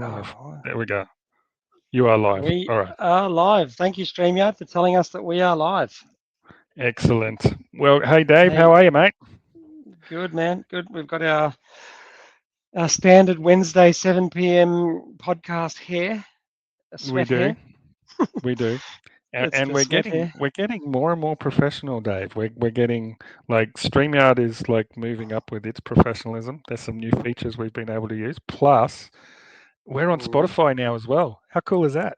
live. Oh, There we go. You are live. we All right. are live. Thank you, StreamYard, for telling us that we are live. Excellent. Well, hey, Dave, Hey, how are you, mate? good, man. Good. We've got our standard Wednesday 7 p.m. podcast here. A We sweat do. hair. We do. It's And the sweat hair. we're getting more and more professional, Dave. We're getting like StreamYard is like moving up with its professionalism. There's some new features we've been able to use. Plus, we're on Spotify now as well. How cool is that?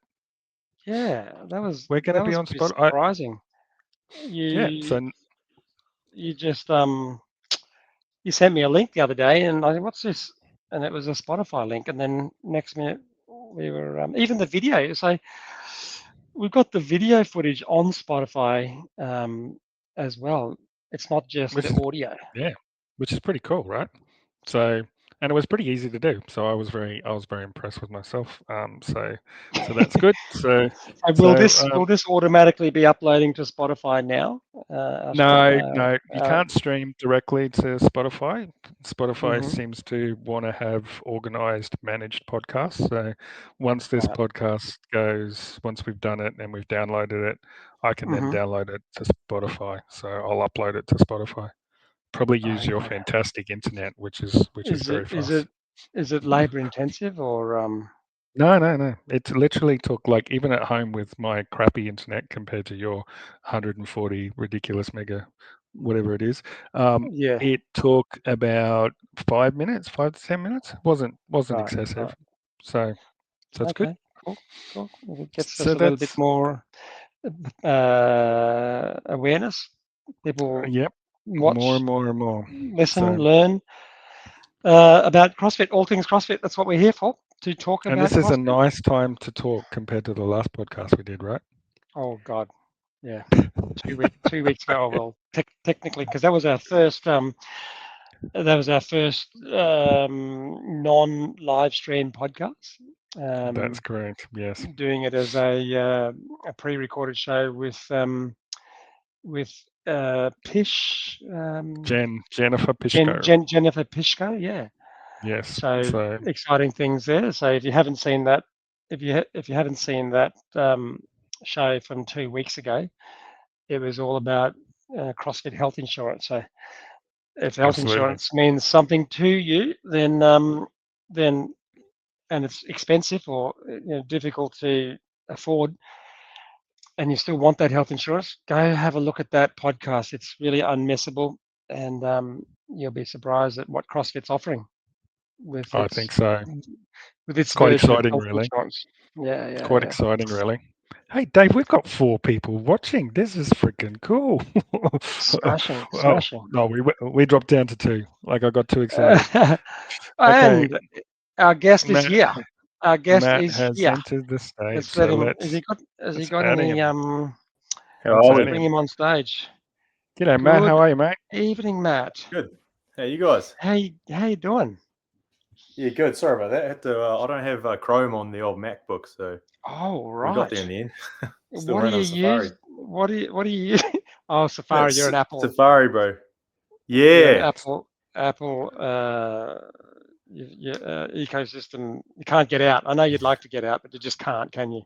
Yeah, that was We're going to be on pretty Spotify. surprising. Yeah. So You just you sent me a link the other day, and I said, "What's this?" And it was a Spotify link, and then next minute we were even the video. So we've got the video footage on Spotify as well. It's not just which the is audio. yeah, which is pretty cool, right? So, and it was pretty easy to do. So I was very impressed with myself. So that's good. So Will so this automatically be uploading to Spotify now? no, you can't stream directly to Spotify. Spotify Mhm. seems to want to have organized, managed podcasts. So once this Right. podcast goes, once we've done it and we've downloaded it, I can then Mhm. download it to Spotify. So I'll upload it to Spotify. Probably use your Okay. fantastic internet, which is Is very it fast. labor intensive or No. It literally took like even at home with my crappy internet compared to your 140 ridiculous mega, whatever it is. yeah. It took about 5 minutes, 5 to 10 minutes. Wasn't Right. excessive, Right. so it's good. Okay. Cool. Cool. If it gets us So a little bit that's more awareness, people yep, more watch, and more and more. listen, So learn about CrossFit, all things CrossFit. That's what we're here for, to talk and about this is a CrossFit. nice time to talk compared to the last podcast we did, right? Oh God, yeah. 2 weeks ago. Oh, well, technically, because that was our first non-live stream podcast. That's Um, correct. Yes. Doing it as a pre-recorded show with Pish, Jennifer Pishko. Jennifer Pishko, yeah. Yes. So So exciting things there. So if you haven't seen that, if you haven't seen that show from 2 weeks ago, it was all about CrossFit health insurance. So if health absolutely. insurance means something to you, then and it's expensive or difficult to afford, and you still want that health insurance, go have a look at that podcast. It's really unmissable, and you'll be surprised at what CrossFit's offering with I think so. It's its quite version of exciting, health really. insurance. Yeah, It's yeah, quite yeah. exciting, really. Hey, Dave, we've got 4 people watching. This is freaking cool. Smashing, Oh, smashing. no, we dropped down to 2. Like I got too excited. Okay, And our guest is Matt. here. Our guest Matt is has here. entered the stage, Let's let so him. Has he let's got add any? him. How Let's are add we? Bring him. him on stage. G'day, Matt. How Good are you, mate? evening, Matt. Good. How you guys? How you doing? Yeah, good. Sorry about that. I had to. I don't have Chrome on the old MacBook, so Oh, we got right. there in the end. Still What do running you Safari. use? What do you use? Oh, Safari. You're That's an Apple. Safari, bro. You're an Yeah. Apple ecosystem. You can't get out. I know you'd like to get out, but you just can't, can you?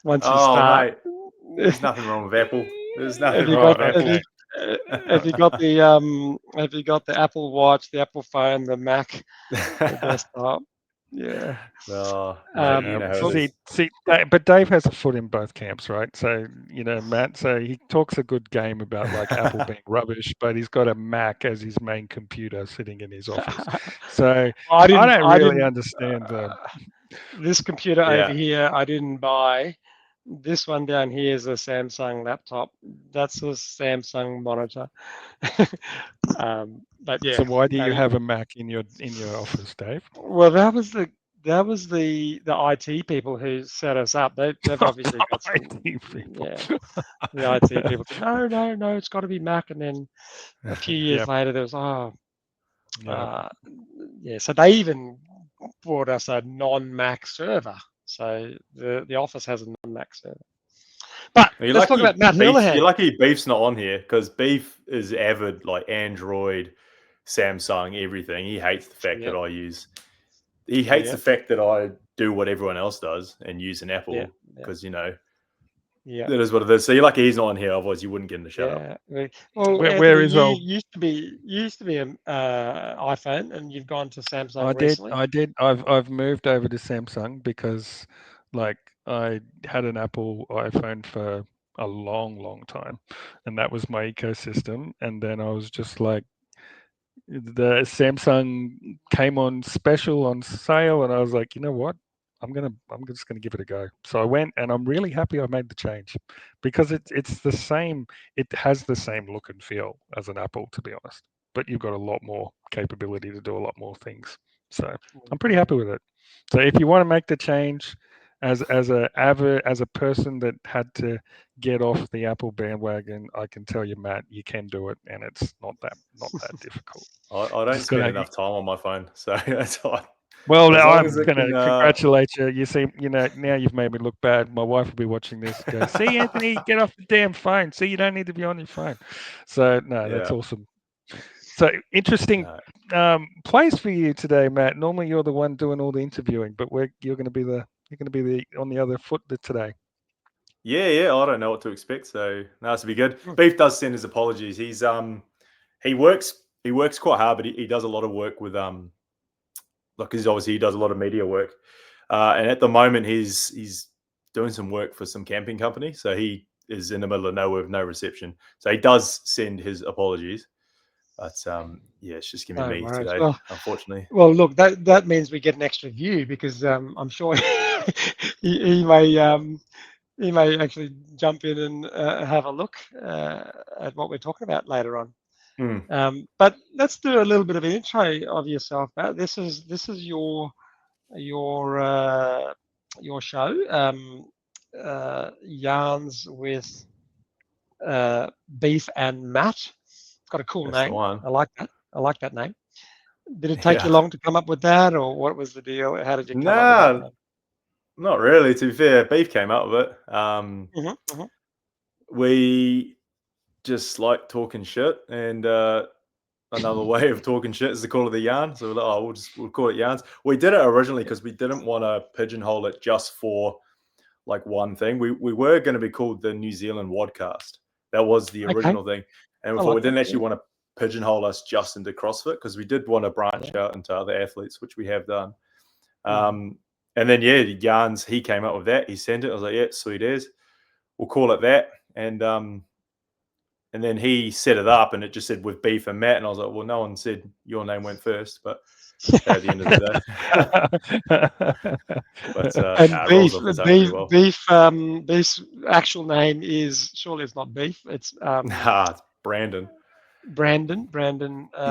Once you Oh, start. mate. There's nothing wrong with Apple. There's nothing Have you wrong got with Apple. have you got the Apple Watch, the Apple phone, the Mac, the desktop? Yeah. Oh, mate, you know how it is. See, but Dave has a foot in both camps, right? So, Matt, so he talks a good game about like Apple being rubbish, but he's got a Mac as his main computer sitting in his office. So I don't really didn't. understand the. This computer over Yeah. here, I didn't buy. This one down here is a Samsung laptop. That's a Samsung monitor. But yeah. So why do you have a Mac in your office, Dave? Well, that was the IT people who set us up. They've obviously got some. IT people. Yeah, the IT people said no, it's got to be Mac, and then a few years Yep. later there was Yep. yeah. So they even brought us a non-Mac server. So the office has a non-Mac server. But let's talk about Matt Houlihan. You're lucky Beef's not on here because Beef is avid like Android, Samsung, everything. He hates the fact that I use he hates Yeah. the fact that I do what everyone else does and use an Apple Yeah. because Yeah. that is what it is. So you're lucky he's not on here, otherwise you wouldn't get him to shut up. Yeah. Well, Where Anthony, is you all? used to be an iPhone, and you've gone to Samsung I did. recently. I did. I've moved over to Samsung because, like, I had an Apple iPhone for a long time, and that was my ecosystem. And then I was just like, the Samsung came on special on sale, and I was like, you know what? I'm just gonna give it a go. So I went, and I'm really happy I made the change because it's the same. It has the same look and feel as an Apple, to be honest. But you've got a lot more capability to do a lot more things. So I'm pretty happy with it. So if you want to make the change, as a person that had to get off the Apple bandwagon, I can tell you, Matt, you can do it, and it's not that difficult. I don't spend enough time on my phone, so that's all. Well, As long I'm as it going to can, congratulate you. You see, now you've made me look bad. My wife will be watching this. Go, see, Anthony, get off the damn phone. See, you don't need to be on your phone. So no, that's Yeah. awesome. So interesting No. place for you today, Matt. Normally you're the one doing all the interviewing, but you're going to be on the other foot today. Yeah, I don't know what to expect, so no, it's to be good. Hmm. Beef does send his apologies. He's he works quite hard, but he does a lot of work with like he does a lot of media work, and at the moment he's doing some work for some camping company, so he is in the middle of nowhere with no reception. So he does send his apologies, but yeah, it's just gonna be No me worries. today, unfortunately. Well, look, that means we get an extra view because I'm sure he may actually jump in and have a look at what we're talking about later on. But let's do a little bit of an intro of yourself, Matt. This is your show, Yarns with Beef and Matt. It's got a cool That's the name. one. I like that. I like that name. Did it take you Yeah. long to come up with that, or what was the deal? How did you come up with that name? Not really. To be fair, Beef came up with it. We just like talking shit, and another way of talking shit is to call it the yarn. So we're like, oh, we'll call it yarns. We did it originally because we didn't want to pigeonhole it just for like one thing. We were going to be called the New Zealand Wadcast. That was the original thing, and we thought we didn't actually want to pigeonhole us just into CrossFit because we did want to branch out into other athletes, which we have done. And then yarns. He came up with that. He sent it. I was like, yeah, sweet as. We'll call it that. And then he set it up, and it just said with Beef and Matt. And I was like, well, no one said your name went first, but at the end of the day. But and Beef's actual name is surely it's not Beef. It's it's Brandon. Brandon.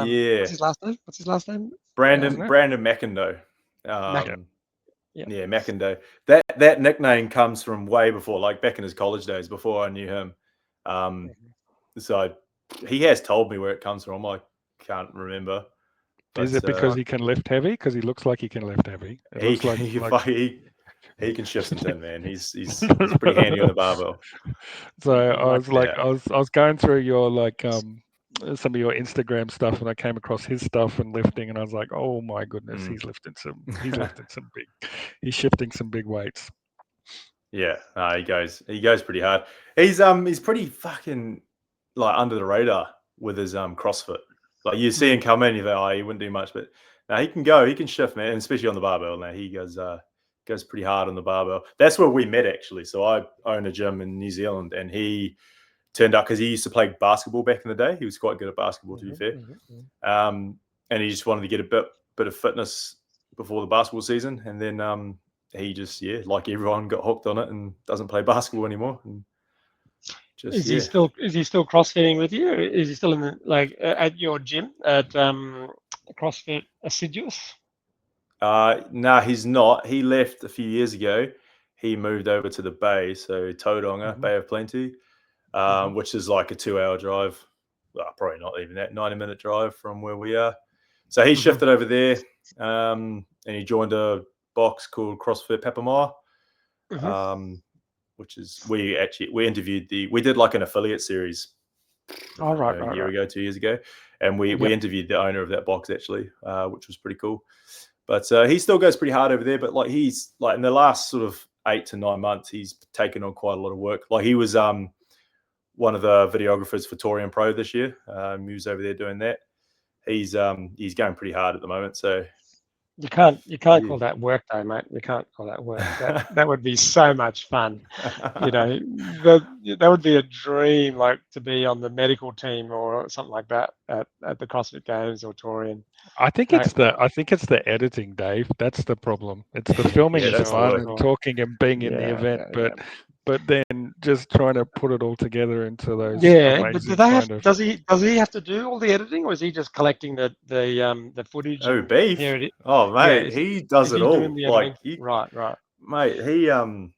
Yeah. What's his last name? Brandon McIndoe. Yeah, McIndoe. That nickname comes from way before, like back in his college days, before I knew him. So he has told me where it comes from. I can't remember. Is it because he can lift heavy? Because he looks like he can lift heavy. It looks like he can shift some tin, man. He's pretty handy on the barbell. So I was going through your some of your Instagram stuff, and I came across his stuff and lifting, and I was like, oh my goodness, he's shifting some big weights. Yeah, he goes pretty hard. He's pretty fucking like under the radar with his CrossFit. Like you see him come in, you think, oh, he wouldn't do much, but now he can shift, man, and especially on the barbell. Now he goes pretty hard on the barbell. That's where we met actually. So I own a gym in New Zealand, and he turned up because he used to play basketball back in the day. He was quite good at basketball, to be fair. And he just wanted to get a bit of fitness before the basketball season, and then he just like everyone got hooked on it and doesn't play basketball anymore. And is he still CrossFitting with you? Or is he still in at your gym at CrossFit Assiduous? No, he's not. He left a few years ago. He moved over to the Bay, so Tauranga, Bay of Plenty, which is like a 2-hour drive. Well, probably not even that, 90-minute drive from where we are. So he shifted over there, and he joined a box called CrossFit Papamar, which is we interviewed we did like an affiliate series a year ago, 2 years ago, and we interviewed the owner of that box actually, which was pretty cool. But he still goes pretty hard over there. But like he's like in the last sort of 8 to 9 months, he's taken on quite a lot of work. Like he was one of the videographers for Torian Pro this year. He was over there doing that. He's going pretty hard at the moment. So you can't call that work though, mate. You can't call that work. That would be so much fun. You know, that would be a dream, like to be on the medical team or something like that at the CrossFit Games or Torian. I think it's the editing, Dave. That's the problem. It's the filming is fun and talking and being in the event, but then just trying to put it all together into those. Yeah, but do they have, does he have to do all the editing, or is he just collecting the footage? Oh, Beef. Oh, mate, he does it all. Like, right, mate. He I mean,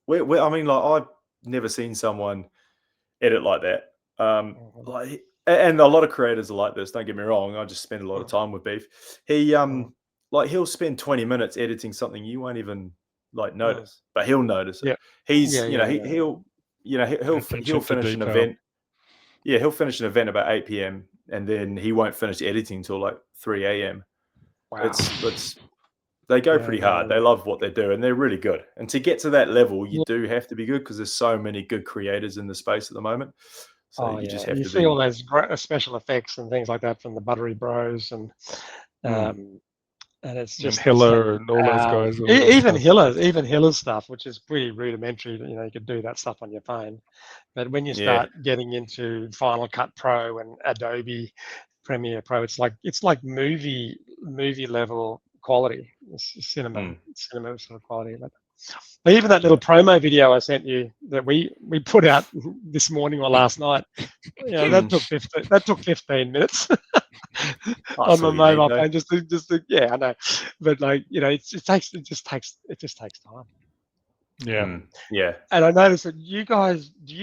like I've never seen someone edit like that. Like, and a lot of creators are like this. Don't get me wrong. I just spend a lot of time with Beef. He like he'll spend 20 minutes editing something you won't even like notice, but he'll notice it. He's he'll finish an event. Yeah, he'll finish an event about 8 p.m. and then he won't finish editing until like 3 a.m. Wow. It's they go pretty hard. They love what they do and they're really good. And to get to that level, you do have to be good because there's so many good creators in the space at the moment. So you just have to see all those special effects and things like that from the Buttery Bros and it's just Hiller and all those guys. Even Hiller's stuff, which is pretty rudimentary. You know, you could do that stuff on your phone. But when you start getting into Final Cut Pro and Adobe Premiere Pro, it's like movie level quality. It's cinema sort of quality. But even that little promo video I sent you that we put out this morning or last night, that took 15 minutes. On my mobile phone, just to, I know, but like it just takes time. Yeah. And I noticed that do you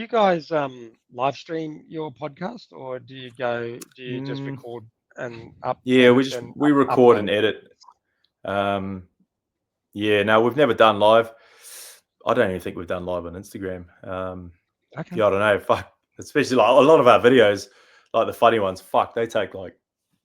guys live stream your podcast, or do you just record and up? Yeah, we record and edit. No, we've never done live. I don't even think we've done live on Instagram. Okay. Yeah, I don't know. Fuck, especially like a lot of our videos, like the funny ones. Fuck, they take like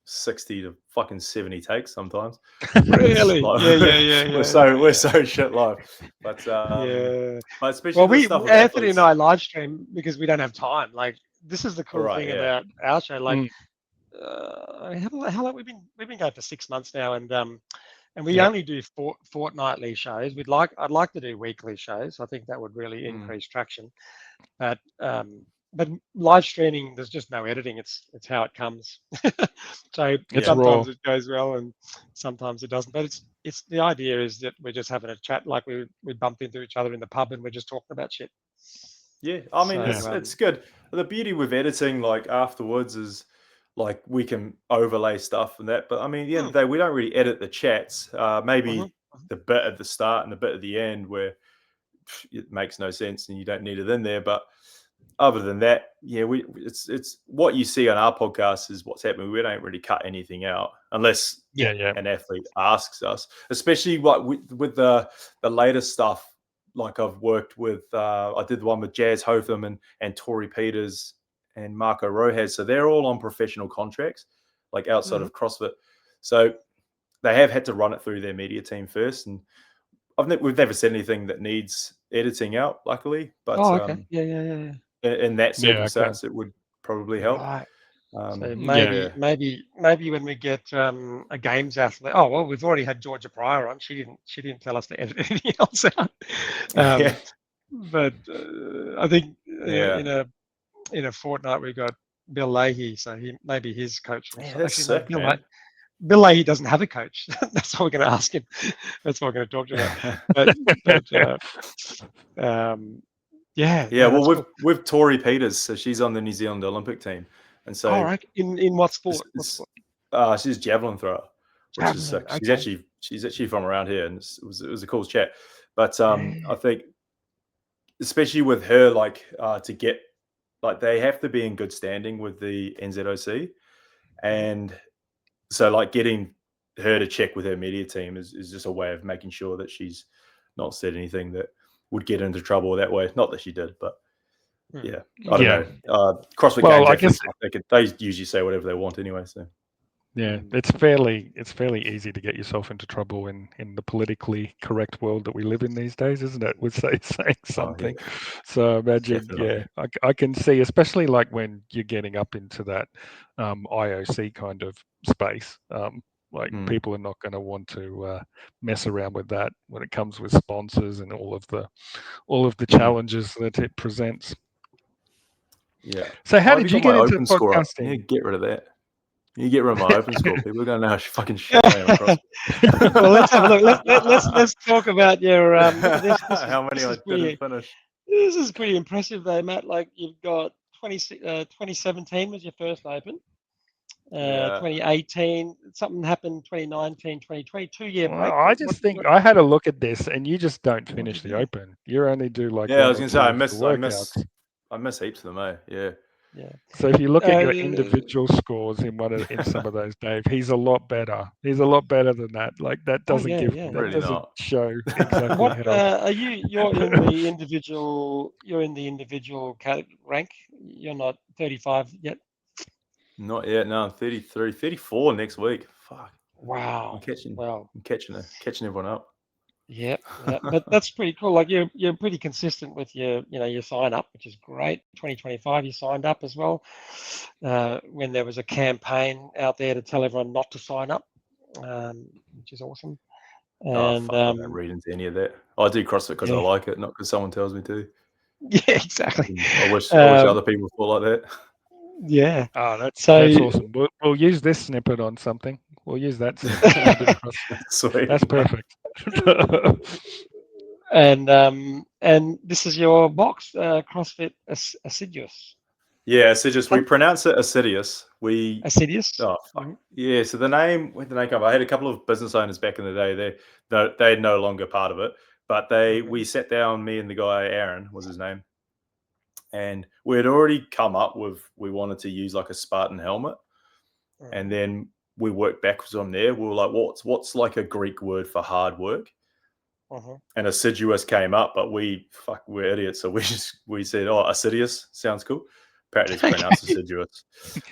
60 to fucking 70 takes sometimes. Really? Like, yeah. We're so shit live. But but especially Anthony and I live stream because we don't have time. Like this is the cool thing about our show. Like how long we've been going for 6 months now, and we only do fortnightly shows. I'd like to do weekly shows. I think that would really increase traction. But live streaming, there's just no editing. It's how it comes. So sometimes it goes well and sometimes it doesn't. But it's the idea is that we're just having a chat, like we bumped into each other in the pub and we're just talking about shit. Yeah, I mean it's good. The beauty with editing, like afterwards, is like we can overlay stuff and that. But I mean, at the end of the day, we don't really edit the chats. Maybe the bit at the start and the bit at the end where it makes no sense and you don't need it in there. But other than that, it's what you see on our podcast is what's happening. We don't really cut anything out unless an athlete asks us. Especially with the latest stuff. Like I've worked with, I did the one with Jazz Hotham and Tori Peters and Marco Rojas. So they're all on professional contracts, like outside of CrossFit. So they have had to run it through their media team first. And we've never said anything that needs editing out, luckily. But in that circumstance, it would probably help. Right. So maybe when we get a games athlete. Oh well, we've already had Georgia Pryor on. She didn't tell us to edit anything else out. But I think in a fortnight we got Bill Leahy, so maybe his coach. Bill Leahy doesn't have a coach. That's what we're going to ask him. That's what we're going to talk to him about. Well, with Tori Peters, so she's on the New Zealand Olympic team, and so in what sport? She's a javelin thrower, which is sick. Okay. She's actually from around here, and it was a cool chat. But I think, especially with her, to get they have to be in good standing with the NZOC, and so getting her to check with her media team is just a way of making sure that she's not said anything that would get into trouble that way. Not that she did, but I don't know. CrossFit Games, I guess they usually say whatever they want anyway. So Yeah, it's fairly easy to get yourself into trouble in the politically correct world that we live in these days, isn't it? With saying something. So imagine, Definitely. I can see, especially like when you're getting up into that IOC kind of space. Like people are not going to want to mess around with that when it comes with sponsors and all of the challenges that it presents. Yeah. So how Have did you you got get my into open score up? podcasting? Yeah, get rid of that. You get rid of my open score. People are going to know how fucking shit I am across. Well, let's have a look. Let's talk about your how many I didn't finish. This is pretty impressive, though, Matt. Like you've got 2017 was your first open. 2018, something happened. 2019, 2020, 2-year break. Well, I just think I had a look at this, and you just don't finish the do? open. You only do like I one was or going to two say of the workouts. I miss heaps of them, eh? Yeah. Yeah. So if you look at your individual scores in some of those, Dave, he's a lot better. He's a lot better than that. Like that doesn't Really doesn't not. show exactly What how. are you? You're in the individual. You're in the individual rank. You're not 35 yet. Not yet. No, I'm 33, 34 next week. Fuck. Wow. I'm catching everyone up. Yeah, but that's pretty cool. Like you're pretty consistent with your your sign up, which is great. 2025, you signed up as well when there was a campaign out there to tell everyone not to sign up, which is awesome. And I don't read into any of that. I do CrossFit because I like it, not because someone tells me to. Yeah, exactly. I wish other people thought like that. Yeah. Oh, that's awesome. We'll use this snippet on something. We'll use that snippet. Sweet. That's perfect. And this is your box, CrossFit Assiduous. Yeah, Assiduous. We pronounce it Assiduous. Assiduous. Oh fuck. Yeah. So the name, where did the name come? I had a couple of business owners back in the day. They're no longer part of it, but we sat down. Me and the guy Aaron was his name, and we had already come up with we wanted to use like a Spartan helmet, and then we worked backwards from there. We were like, what's like a Greek word for hard work? And Assiduous came up, but we're idiots, so we said, Assiduous sounds cool. Apparently it's pronounced Assiduous,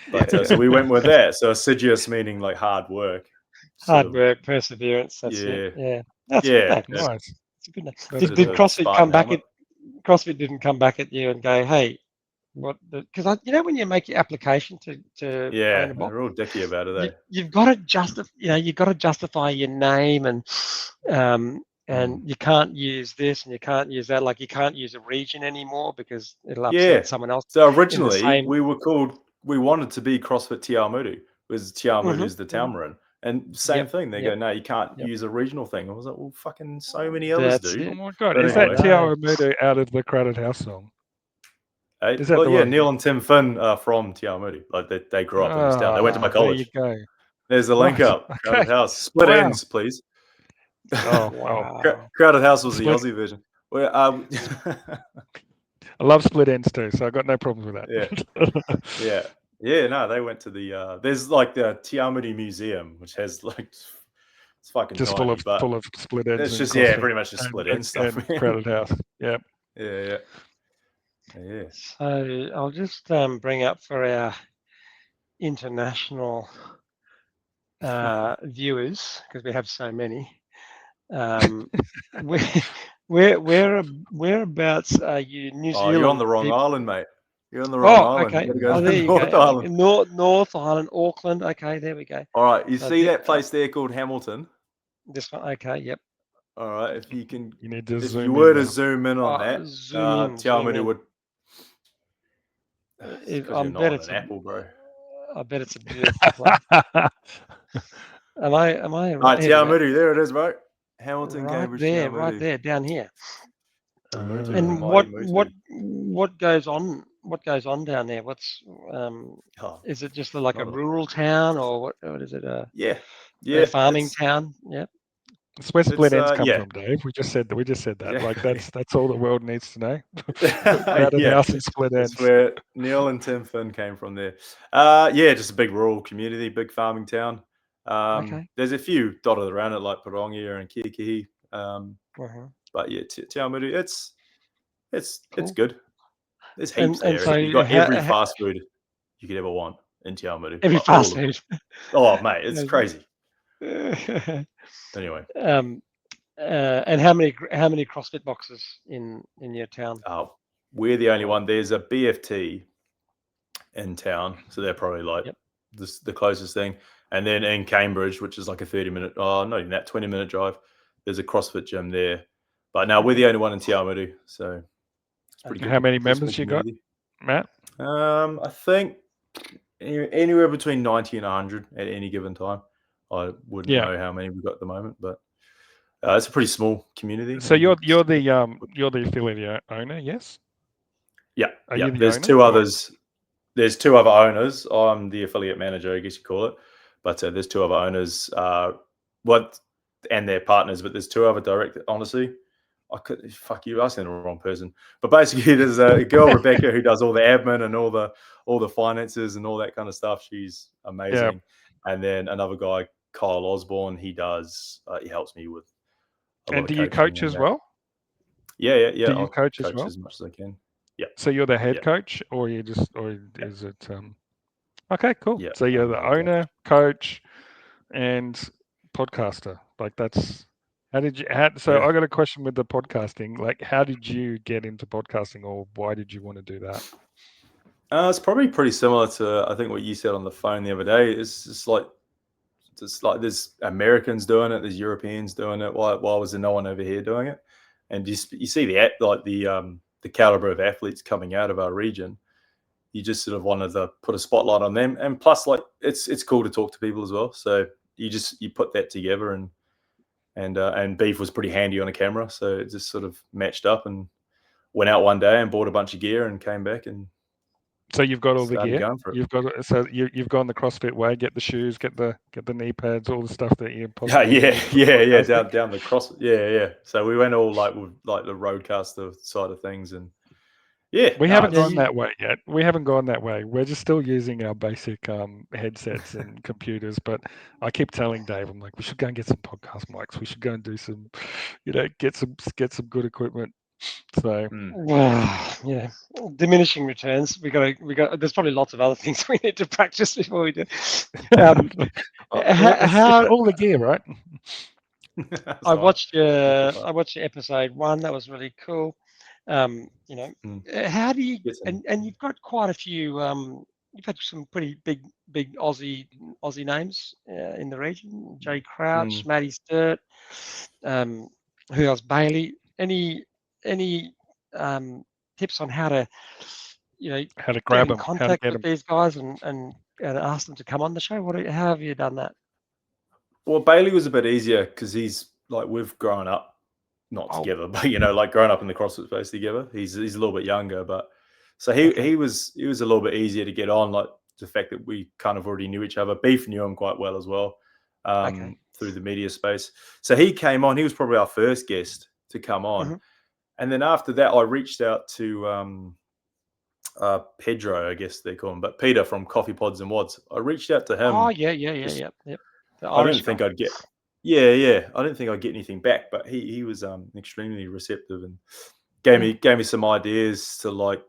but so we went with that. So Assiduous meaning like hard work, work, perseverance. That's it. Yeah, that's nice. It's a good name. Did CrossFit come back? CrossFit didn't come back at you and go, "Hey, what?" Because when you make your application to own a box, they're all dicky about it. You've got to justify. You've got to justify your name and you can't use this and you can't use that. Like you can't use a region anymore because it'll upset someone else. So originally we wanted to be CrossFit Te Awamutu, because Te Awamutu is the town we're in. And same thing, they go, no, you can't use a regional thing. I was like, well, fucking so many others do. Oh my God, is that Te Awamutu out of the Crowded House song? Is that Neil and Tim Finn are from Te Awamutu. Like they grew up in this town. They went to my college. There you go. There's the link up. Crowded House. Split ends, please. Oh, wow. Crowded House was the Aussie version. Well, I love split ends too, so I got no problems with that. Yeah. No, they went to the. There's like the Te Awamutu Museum, which has like it's fucking just tiny, full of split ends. It's just pretty much just split end stuff. And Crowded House. Yeah. Yeah. So I'll just bring up for our international viewers, because we have so many. Whereabouts are you? New Zealand. You're on the wrong island, mate. You're on the wrong island. Okay. There you North go. Island. North Island, Auckland. Okay, there we go. All right, you see that place there called Hamilton? This one. Okay. Yep. All right. If you can, you need to if you were to zoom in on that, Te Awamutu would. I'm bet it's an apple, bro. I bet it's a beautiful place. Am I right? Te Awamutu, there it is, bro. Hamilton, right Cambridge, there, right there, down here. And what goes on? What goes on down there? What's is it just like a rural town, or what is it? A farming town. Yeah. It's where split ends come from, Dave. We just said that. Yeah. Like that's all the world needs to know. Crowded House and split ends. That's where Neil and Tim Finn came from there. Just a big rural community, big farming town. There's a few dotted around it, like Parongia and Kikihi. But yeah, Te Awamutu, it's good. There's heaps there. So you've got every fast food you could ever want. in Te Awamutu. Every Like, all fast of them. food. Oh, mate, it's Yeah. crazy. Anyway, and how many CrossFit boxes in your town? we're the only one. There's a BFT in town, so they're probably like Yep. the closest thing. And then in Cambridge, which is like a 30-minute, not even that, 20-minute drive, there's a CrossFit gym there. But now we're the only one in Te Awamutu, so it's pretty good. How many Pretty small members you got, community. Matt? I think anywhere between 90 and 100 at any given time. I wouldn't know how many we've got at the moment, but it's a pretty small community. So you're the affiliate owner, yes? Yeah. Are you the There's owner, two or- others. There's two other owners. I'm the affiliate manager, I guess you call it. But there's two other owners, and their partners. But there's two other directors. Honestly, you're asking the wrong person. But basically, there's a girl, Rebecca, who does all the admin and all the finances and all that kind of stuff. She's amazing. And then another guy, Kyle Osborne. He does. He helps me with. And do you coach as well? Yeah. Do you coach as well? As much as I can. Yeah. So you're the head coach, or is it? Okay, cool. Yeah, so you're the owner, coach, and podcaster. Like that's. I got a question with the podcasting. Like, how did you get into podcasting, or why did you want to do that? It's probably pretty similar to I think what you said on the phone the other day. It's just like there's Americans doing it, there's Europeans doing it. Why was there no one over here doing it? And you see the caliber of athletes coming out of our region. You just sort of wanted to put a spotlight on them, and plus, like it's cool to talk to people as well. So you put that together, and Beef was pretty handy on a camera, so it just sort of matched up, and went out one day and bought a bunch of gear and came back and. So you've got all the gear. You've gone the CrossFit way. Get the shoes, get the knee pads, all the stuff that you possibly down the cross. Yeah. So we went all like with like the roadcaster side of things, and we haven't gone that way yet. We haven't gone that way. We're just still using our basic headsets and computers. But I keep telling Dave, I'm like, we should go and get some podcast mics. We should go and do some, get some good equipment. So yeah, diminishing returns. We got. There's probably lots of other things we need to practice before we do. How all the gear, right? I watched your episode 1. That was really cool. How do you? And you've got quite a few. You've had some pretty big Aussie names in the region. Jay Crouch, Matty Sturt. Who else? Bailey. Any tips on how to grab them, contact with these guys and ask them to come on the show? How have you done that? Well, Bailey was a bit easier because he's like we've grown up not together, but like grown up in the CrossFit space together. He's a little bit younger, but so he was a little bit easier to get on. Like the fact that we kind of already knew each other. Beef knew him quite well as well through the media space. So he came on. He was probably our first guest to come on. And then after that, I reached out to Pedro, I guess they call him, but Peter from Coffee Pods and Wads. I reached out to him. Oh, yeah. I didn't think I'd get. I didn't think I'd get anything back, but he was extremely receptive and gave me some ideas to like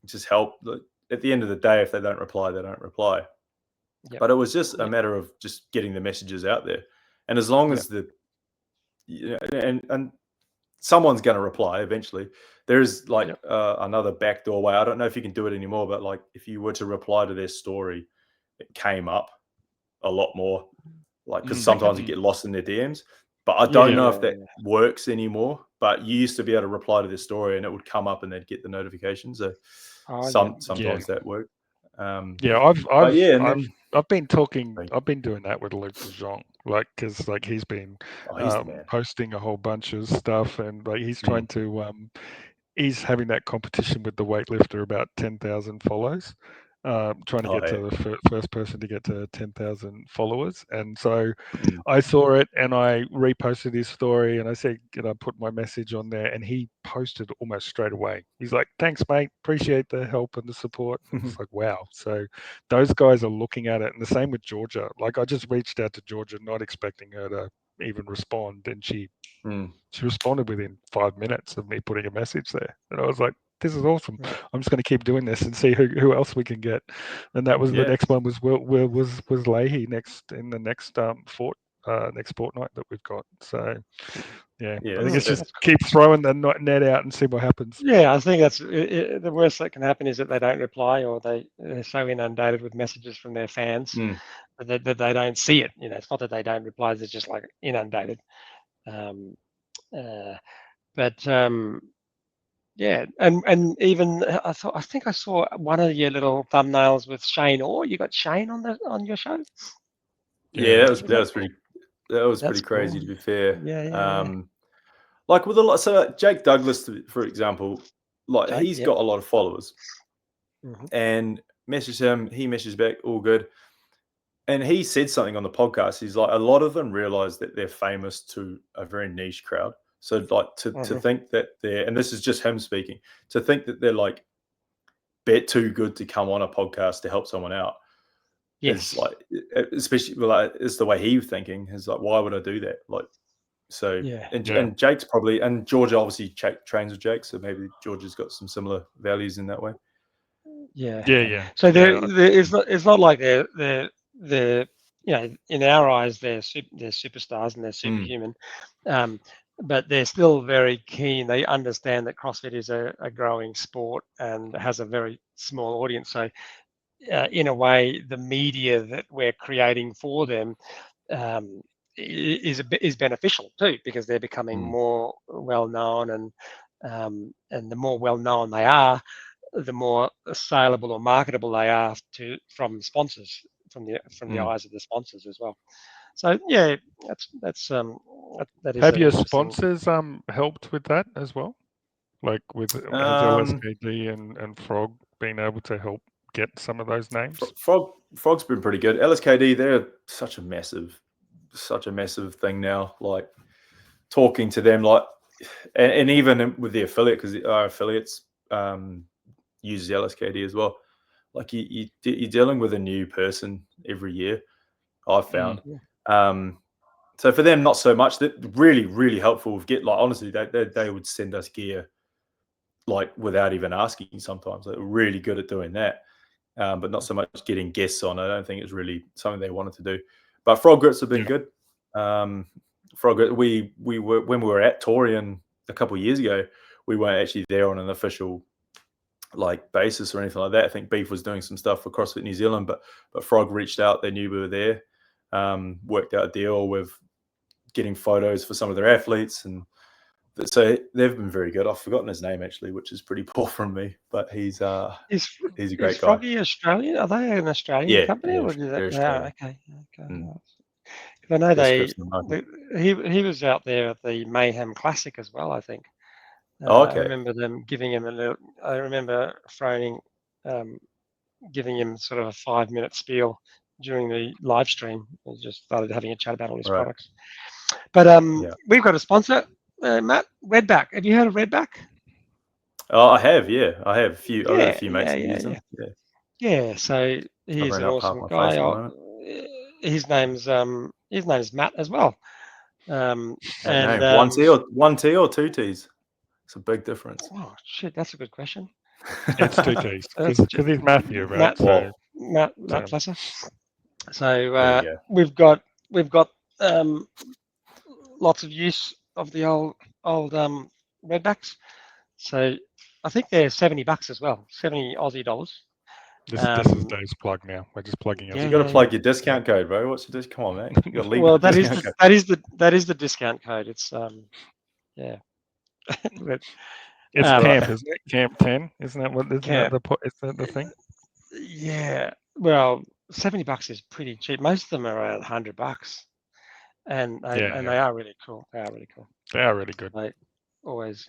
just help. At the end of the day, if they don't reply, they don't reply. Yep. But it was just a matter of just getting the messages out there, and as long as and someone's going to reply eventually. There's like another backdoor way. I don't know if you can do it anymore, but like if you were to reply to their story, it came up a lot more. Like because sometimes you get lost in their DMs. But I don't know if that works anymore. But you used to be able to reply to their story and it would come up and they'd get the notifications. So sometimes that worked. I've been doing that with Luke DeJong, like because like he's been posting a whole bunch of stuff, and like he's trying to he's having that competition with the weightlifter about 10,000 follows, trying to get to the first person to get to 10,000 followers. And so I saw it and I reposted his story and I said, I put my message on there, and he posted almost straight away. He's like, "Thanks, mate. Appreciate the help and the support." And it's like, wow. So those guys are looking at it. And the same with Georgia. Like I just reached out to Georgia, not expecting her to even respond. And she responded within 5 minutes of me putting a message there. And I was like, this is awesome. I'm just going to keep doing this and see who else we can get. And that was the next one was Leahy next in the next next fortnight that we've got. So I think it's just keep throwing the net out and see what happens. Yeah, I think that's the worst that can happen is that they don't reply, or they're so inundated with messages from their fans that they don't see it. It's not that they don't reply; they're just like inundated. And even I think I saw one of your little thumbnails with Shane Orr. You got Shane on your show. Yeah, that was pretty crazy, to be fair. Like with a lot, so Jake Douglas, for example, like he's got a lot of followers, and message him, he messages back, all good. And he said something on the podcast. He's like, a lot of them realize that they're famous to a very niche crowd. So like to think that they're, and this is just him speaking, to think that they're like bit too good to come on a podcast to help someone out. Yes. Is like, especially like, it's the way he was thinking. Is like, why would I do that? Like, so and Jake's probably, and George obviously trains with Jake, so maybe George has got some similar values in that way. Yeah. So it's not like they're in our eyes they're superstars and they're superhuman, but they're still very keen. They understand that CrossFit is a growing sport and has a very small audience. So in a way, the media that we're creating for them is beneficial too, because they're becoming more well known, and the more well known they are, the more saleable or marketable they are from sponsors, from the eyes of the sponsors as well. So that is. Have your sponsors helped with that as well? Like with LSKD and Frog being able to help get some of those names? Frog's been pretty good. LSKD, they're such a massive thing now. Like talking to them, like, and even with the affiliate, because our affiliates uses LSKD as well. Like you're dealing with a new person every year, I've found. So for them, not so much. That really, really helpful. Honestly, they would send us gear like without even asking. Sometimes they're really good at doing that. But not so much getting guests on. I don't think it's really something they wanted to do. But Frog Grits have been good. Frog Grit, we were, when we were at Torian a couple of years ago, we weren't actually there on an official like basis or anything like that. I think Beef was doing some stuff for CrossFit New Zealand, but Frog reached out. They knew we were there. Worked out a deal with getting photos for some of their athletes, and so they've been very good. I've forgotten his name actually, which is pretty poor from me, but he's a great guy. Is Froggy Australian? Are they an Australian company? Or is that, okay. I know he was out there at the Mayhem Classic as well, I think. I remember them giving him I remember phoning, giving him sort of a 5-minute spiel during the live stream. We just started having a chat about all his products. But we've got a sponsor, Matt, Redback. Have you heard of Redback? Oh, I have. Yeah, I have a few. I've got a few mates who use them. Yeah. So he's an awesome guy. His name's Matt as well. And one T or two T's? It's a big difference. Oh shit, that's a good question. It's 2 T's because he's Matthew, right? Matt Plesser. So we've got lots of use of the old Redbacks. So I think they're $70 as well, 70 Aussie dollars. This is Dave's plug now. We're just plugging it. You got to plug your discount code, bro. What's your discount? Come on, man. You got to leave. Well, that is the discount code. It's It's camp, isn't it? Camp 10, isn't that what? Isn't that the thing? Yeah. Well, $70 is pretty cheap. Most of them are around $100, and they are really cool. They are really good. Like, always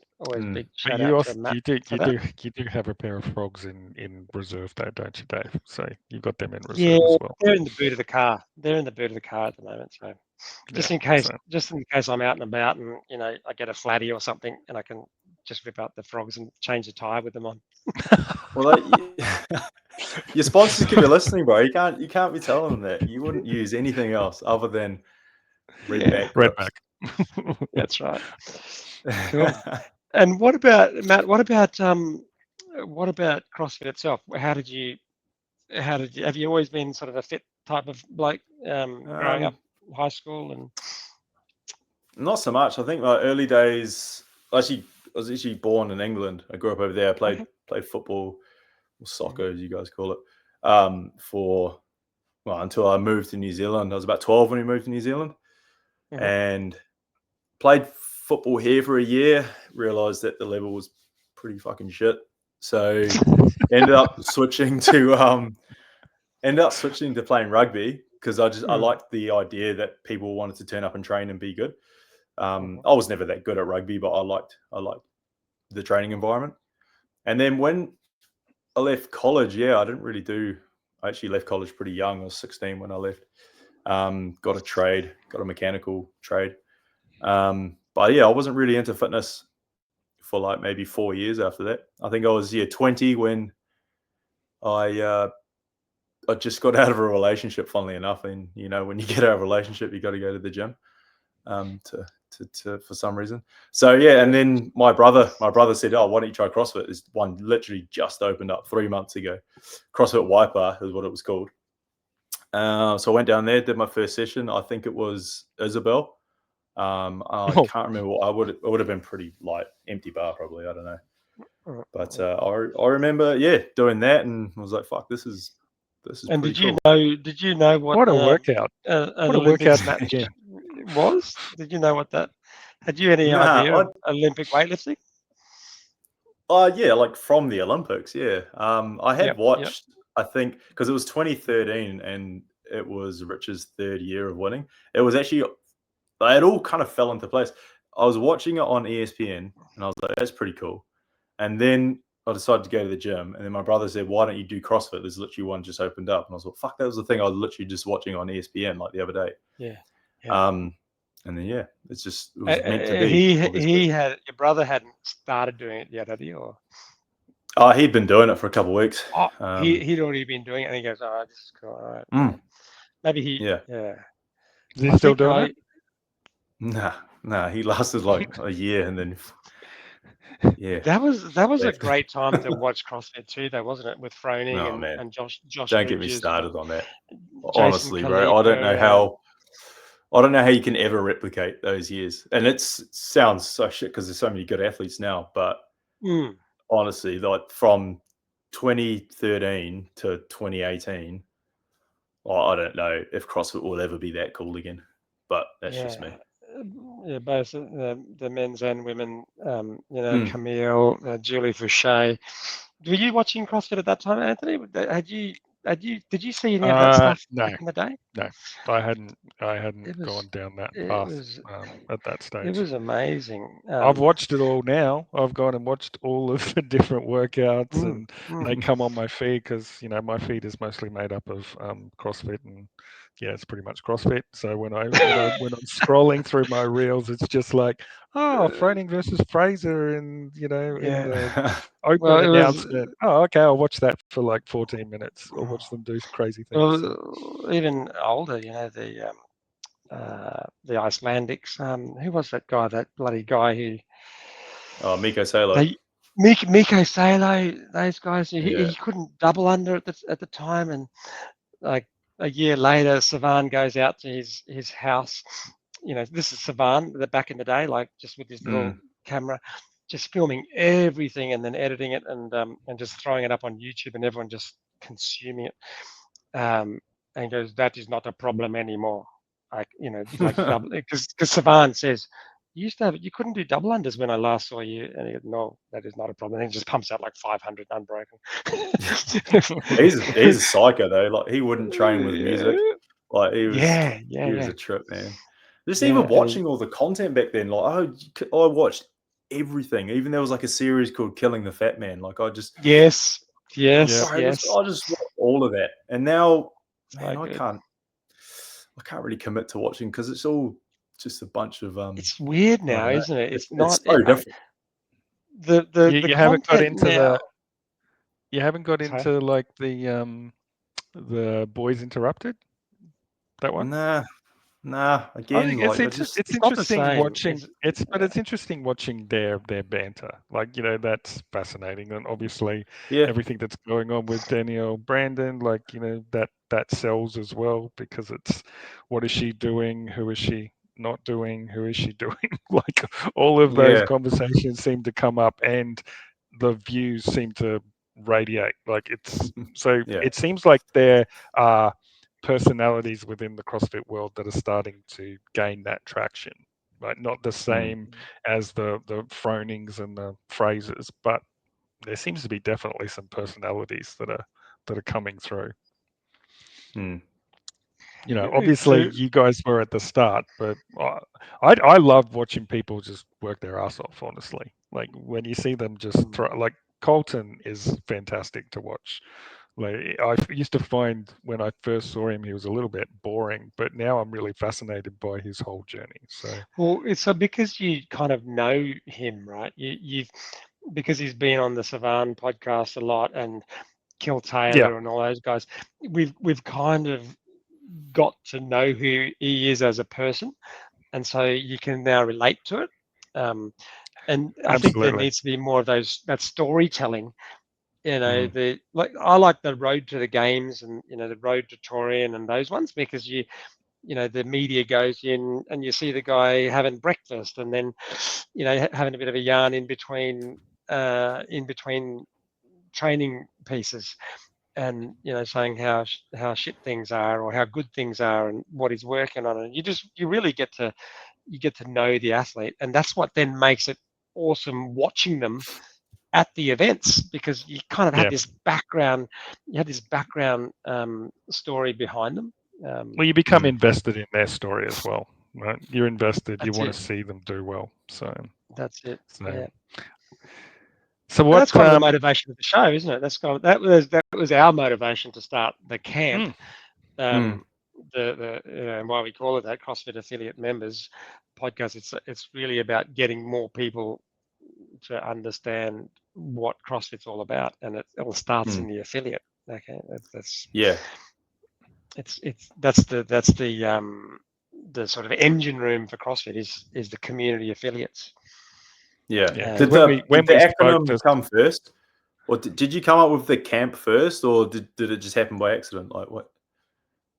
big shout out to Matt. You do have a pair of Frogs in reserve, though, don't you, Dave? So you've got them in reserve as well. They're in the boot of the car. They're in the boot of the car at the moment. So just in case I'm out and about and I get a flatty or something, and I can just rip out the Frogs and change the tire with them on. Well, your sponsors could be listening, bro. You can't be telling them that you wouldn't use anything else other than Redback. That's right. Cool. And what about Matt? What about what about CrossFit itself? Have you always been sort of a fit type of bloke growing up, high school and? Not so much. I think my early days. I was actually born in England. I grew up over there. I played football, or soccer as you guys call it, until I moved to New Zealand. I was about 12 when we moved to New Zealand, and played football here for a year. Realized that the level was pretty fucking shit, so ended up switching to playing rugby because I liked the idea that people wanted to turn up and train and be good. I was never that good at rugby, but I liked the training environment. And then when I left college, I didn't really do. I actually left college pretty young. I was 16 when I left. Got a mechanical trade. But I wasn't really into fitness for like maybe 4 years after that. I think I was 20 when I just got out of a relationship, funnily enough. And when you get out of a relationship, you got to go to the gym to for some reason. So and then my brother said, "Oh, why don't you try CrossFit?" This one literally just opened up 3 months ago. CrossFit Wiper is what it was called. So I went down there, did my first session. I think it was Isabel. I can't remember. It would have been pretty light, empty bar probably. I don't know. But I remember doing that, and I was like, "Fuck, this is." And did you know what a workout? What a workout match was? Did you know what that? Had you any idea of Olympic weightlifting? Like from the Olympics, I had watched. I think because it was 2013 and it was Rich's third year of winning. It was actually it all kind of fell into place. I was watching it on ESPN and I was like, "That's pretty cool," and then I decided to go to the gym, and then my brother said, "Why don't you do CrossFit? There's literally one just opened up." And I was like, "Fuck, that was the thing I was literally just watching on ESPN like the other day." And then it was meant to be. Your brother hadn't started doing it yet, had he? Or he'd been doing it for a couple of weeks. He'd already been doing it, and he goes, "Oh, this is cool. All right." Maybe he. Is he still doing it? Nah. He lasted like a year, and then. Yeah, that was a great time to watch CrossFit too, though, wasn't it? With Froning and Josh. Don't get me started on that. Honestly, bro, I don't know how you can ever replicate those years. And it sounds so shit because there's so many good athletes now. But honestly, like from 2013 to 2018, I don't know if CrossFit will ever be that cool again. But that's just me. Yeah, both the men's and women, Camille, Julie Fouché. Were you watching CrossFit at that time, Anthony? Did you see any of that stuff back in the day? No, I hadn't gone down that path at that stage. It was amazing. I've watched it all now. I've gone and watched all of the different workouts, and they come on my feed because my feed is mostly made up of CrossFit, and it's pretty much CrossFit. So when I'm scrolling through my reels, it's just like, Froning versus Fraser, and in the open announcement. Okay, I'll watch that for like 14 minutes. I'll watch them do crazy things. Well, even older, the Icelandics. Who was that guy? That bloody guy who? Oh, Miko Salo. Miko Salo. Those guys. He couldn't double under at the time, and like a year later, Savan goes out to his house. This is Savan, back in the day, like just with his little camera, just filming everything and then editing it and just throwing it up on YouTube, and everyone just consuming it. And goes, "That is not a problem anymore." Like double, because Savan says, "You couldn't do double unders when I last saw you," and he goes, "No, that is not a problem." And he just pumps out like 500 unbroken. He's a psycho though. Like he wouldn't train with music. Like he was. He was a trip, man. Just even watching all the content back then, like I watched everything. Even there was like a series called Killing the Fat Man. Like I just yes. I just watched all of that, and now I can't really commit to watching because it's all just a bunch of It's weird now, isn't it? It's not so different. You haven't got into you haven't got into like the Boys Interrupted, that one. Nah, Nah, I again, think like it's just It's not the interesting same. watching It's it's interesting watching their banter. Like, that's fascinating. And obviously yeah, everything that's going on with Danielle Brandon, like, that sells as well, because it's, what is she doing? Who is she not doing? Who is she doing? Like, all of those yeah, conversations seem to come up, and the views seem to radiate. Like, so yeah, it seems like there are personalities within the CrossFit world that are starting to gain that traction, right? Not the same as the Fronings and the Frasers, but there seems to be definitely some personalities that are coming through. mm. Obviously you guys were at the start, but I love watching people just work their ass off, honestly. Like, when you see them just throw, like, Colton is fantastic to watch. Like, I used to find when I first saw him, he was a little bit boring, but now I'm really fascinated by his whole journey. So, well, it's because you kind of know him, right? You've because he's been on the Savan podcast a lot, and Kill yeah, Taylor and all those guys. We've kind of got to know who he is as a person, and so you can now relate to it. And I think there absolutely. needs to be more of that storytelling. Mm. I like the road to the games, and the road to Torian and those ones, because the media goes in and you see the guy having breakfast, and then having a bit of a yarn in between training pieces, and saying how shit things are, or how good things are, and what he's working on. And you really get to know the athlete, and that's what then makes it awesome watching them at the events, because you kind of had Yeah. this background story behind them. Well, you become invested in their story as well, right? You're invested. You That's want it. to see them do well. So, That's it. so, Yeah. so And that's what? kind of the motivation of the show, isn't it? That was our motivation to start the camp. Mm, Mm. And why we call it that, CrossFit Affiliate Members Podcast. It's really about getting more people to understand what CrossFit's all about, and it all starts in the affiliate. Okay, that's Yeah, that's the sort of engine room for CrossFit is the community affiliates. yeah. yeah. Because Did when the we did the spoke, acronym just come first, or did you come up with the camp first, or did it just happen by accident? Like, what?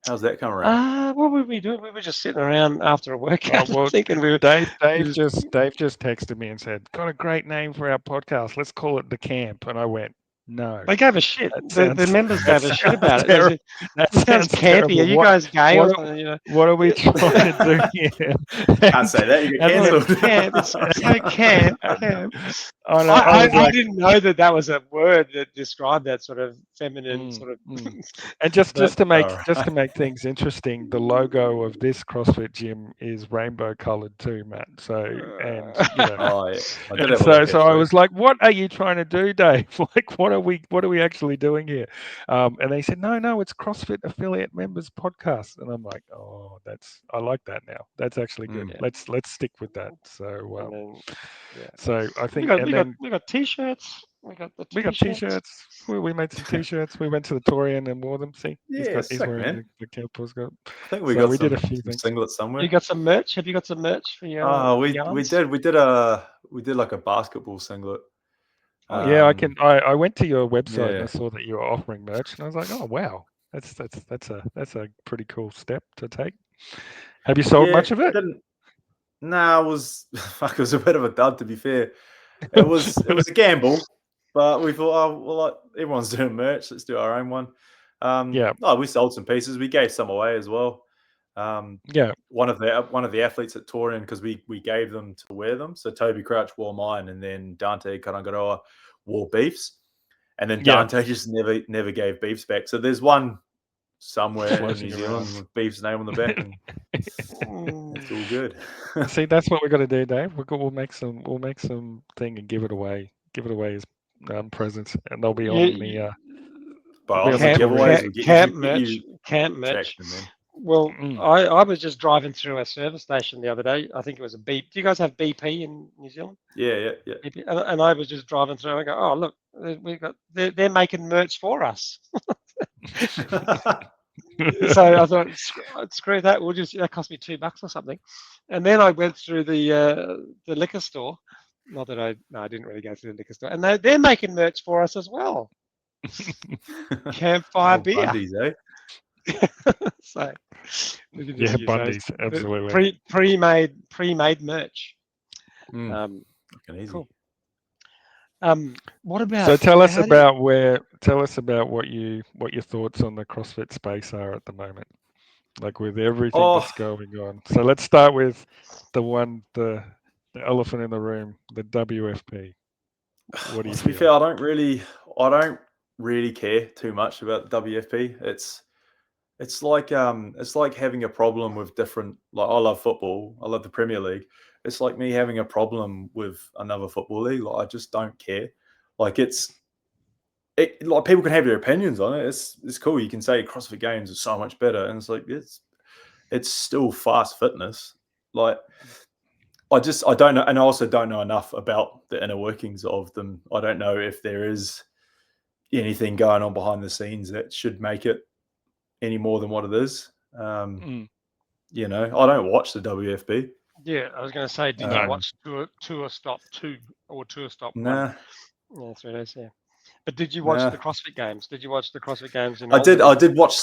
How's that come around? What were we doing? We were just sitting around after a workout, well, thinking Dave just just texted me and said, "Got a great name for our podcast. Let's call it The Camp." And I went, "No, they gave a shit. that The sounds members that gave a shit sounds about it. They terrible. said, That "This sounds sounds campy. Are terrible. you guys gay or What are, something?" what are we trying to do here?" Can't say that. You get and look, cancelled. Camp. It's so camp. Camp. I know. I was I like, didn't know that was a word that described that sort of feminine mm, sort of. mm. And just But to make All just to right. make things interesting, the logo of this CrossFit gym is rainbow coloured too, Matt. So, and Oh yeah, I did and have a look so I actually. was like, "What are you trying to do, Dave? Like, what are we actually doing here?" And they said, "No, it's CrossFit Affiliate Members Podcast." And I'm like, "Oh, I like that now. That's actually good. Mm. Let's stick with that." So, and then yeah, so I we think, got and we got then we got t-shirts. We got the we got t-shirts. t-shirts. We made some t-shirts. We went to the Torian and wore them. See, Yeah, he's sick wearing man. the Campbell's got. I think we So got we did a some few things. singlets You somewhere. got some merch? Have you got some merch for your Oh, we yarns? did like a basketball singlet. Yeah, I went to your website and I Yeah, saw that you were offering merch, and I was like, "Oh wow, that's a pretty cool step to take." Have you sold yeah. much of I it? didn't. Nah, it was fuck. It was a bit of a dud, to be fair. It was a gamble, but we thought, oh well, like, everyone's doing merch. Let's do our own one. Yeah, No, we sold some pieces. We gave some away as well. yeah, One of the athletes at Torian, because we gave them to wear them. So Toby Crouch wore mine, and then Dante Karangaroa wore Beefs, and then yeah. Dante just never gave Beefs back. So there's one somewhere in Floating New around. Zealand with Beef's name on the back, and it's all good. See, that's what we got to do, Dave. We'll make some thing and give it away. Give it away as presents, and they'll be on the You, But they'll be on on the the Torian. giveaways, we get you camp merch. traction, man. Well, Mm. I was just driving through a service station the other day. I think it was a BP. Do you guys have BP in New Zealand? Yeah. BP? And I was just driving through. And I go, oh look, they're making merch for us. So I thought, screw that. That cost me $2 or something. And then I went through the liquor store. Not that I didn't really go through the liquor store. And they're making merch for us as well. Campfire beer. Bundy's, eh? So we can Yeah, just use those. Bundy's, absolutely. Pre-made merch. Fucking easy. Cool. What about? So tell us about what your thoughts on the CrossFit space are at the moment, like with everything that's going on. So let's start with the elephant in the room, the WFP. What do you to be fair, I don't really care too much about the WFP. It's like having a problem with different. Like, I love football. I love the Premier League. It's like me having a problem with another football league. Like, I just don't care. Like, like, people can have their opinions on it. It's cool. You can say CrossFit Games is so much better, and it's like it's still fast fitness. Like, I don't know, and I also don't know enough about the inner workings of them. I don't know if there is anything going on behind the scenes that should make it any more than what it is. You know, I don't watch the WFP. Yeah, I was going to say, did you watch Tour Stop 2 or Tour Stop 1? Nah. Yeah, that's what it is, yeah. But did you watch the CrossFit Games? Did you watch the CrossFit Games? I did watch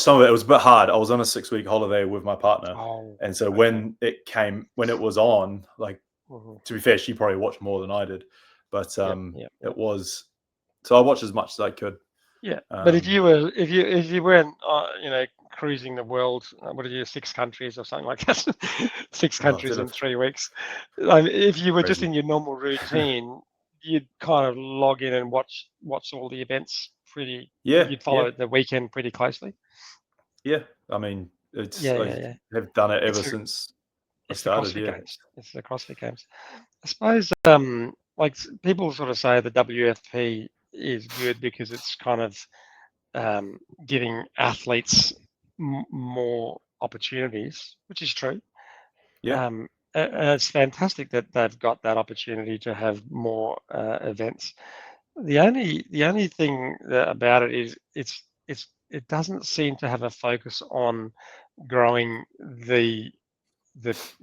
some of it. It was a bit hard. I was on a 6-week holiday with my partner. And so when it was on, like, to be fair, she probably watched more than I did. But it was, so I watched as much as I could. Yeah. But if you weren't, cruising the world, what are you, 6 countries or something like that? 6 countries in 3 weeks. If you were just in your normal routine, you'd kind of log in and watch all the events you'd follow the weekend pretty closely. Yeah. I mean, I have done it ever since I started. It's the CrossFit Games. I suppose, like, people sort of say the WFP is good because it's kind of giving athletes more opportunities, which is true. Yeah. It's fantastic that they've got that opportunity to have more events. The only thing about it is it doesn't seem to have a focus on growing the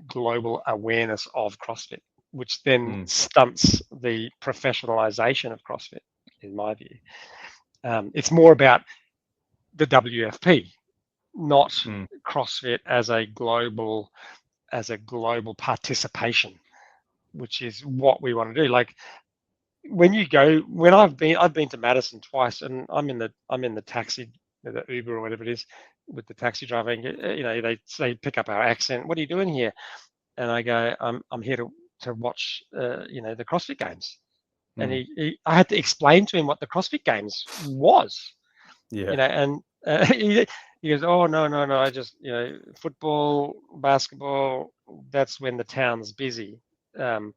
global awareness of CrossFit, which then stunts the professionalization of CrossFit, in my view. It's more about the WFP, not CrossFit as a global participation, which is what we want to do. Like, I've been to Madison twice, and I'm in the taxi, the Uber or whatever it is, with the taxi driver. And, they pick up our accent. What are you doing here? And I go, I'm here to watch, the CrossFit Games. And I had to explain to him what the CrossFit Games was. Yeah. And he goes, oh, no, I just, football, basketball, that's when the town's busy. The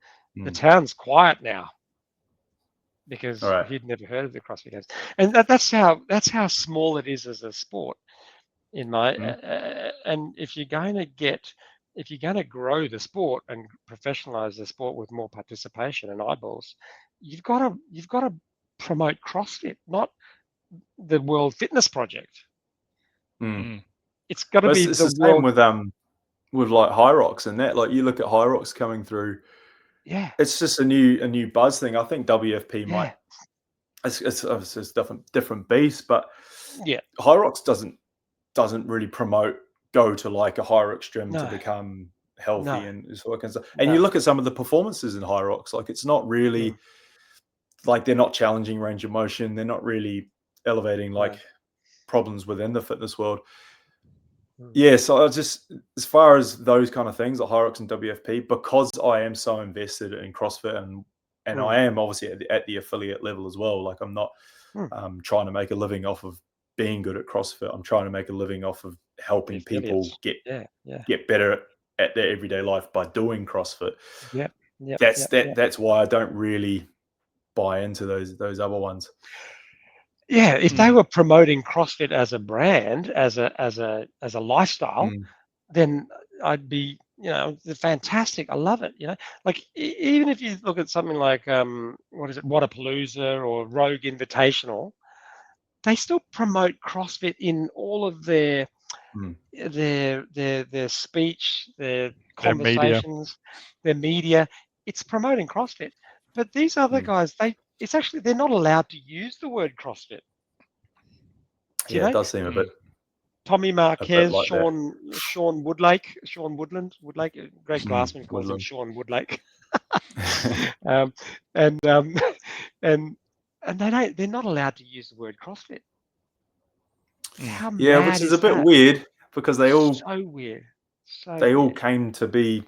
town's quiet now because he'd never heard of the CrossFit Games. And that's how small it is as a sport in my, and if you're going to grow the sport and professionalize the sport with more participation and eyeballs, you've got to promote CrossFit, not the World Fitness Project. It's got to be the same with like High Rocks and that. Like, you look at High Rocks coming through. Yeah, it's just a new buzz thing. I think WFP might. It's obviously different beast, but High Rocks doesn't really promote go to like a High Rocks gym to become healthy and all that kind of stuff. And you look at some of the performances in High Rocks, like, it's not really like, they're not challenging range of motion. They're not really elevating like problems within the fitness world. Yeah, so just as far as those kind of things, like High Rocks and WFP, because I am so invested in CrossFit and I am obviously at the affiliate level as well. Like, I'm not trying to make a living off of being good at CrossFit. I'm trying to make a living off of helping people get better at their everyday life by doing CrossFit. That's why I don't really buy into those other ones. Yeah, if they were promoting CrossFit as a brand, as a lifestyle, then I'd be, fantastic. I love it. Like, even if you look at something like what is it, Wadapalooza or Rogue Invitational, they still promote CrossFit in all of their Mm. their speech, their Their media. conversations, their media. It's promoting CrossFit. But these other guys, they're not allowed to use the word CrossFit. Do you Yeah, know? it does seem a bit Tommy Marquez, like that. Sean Woodlake, Greg Glassman calls him Woodland. Sean Woodlake. And they're not allowed to use the word CrossFit. How Yeah, mad which is a bit that? weird because they all So weird. they all came to be,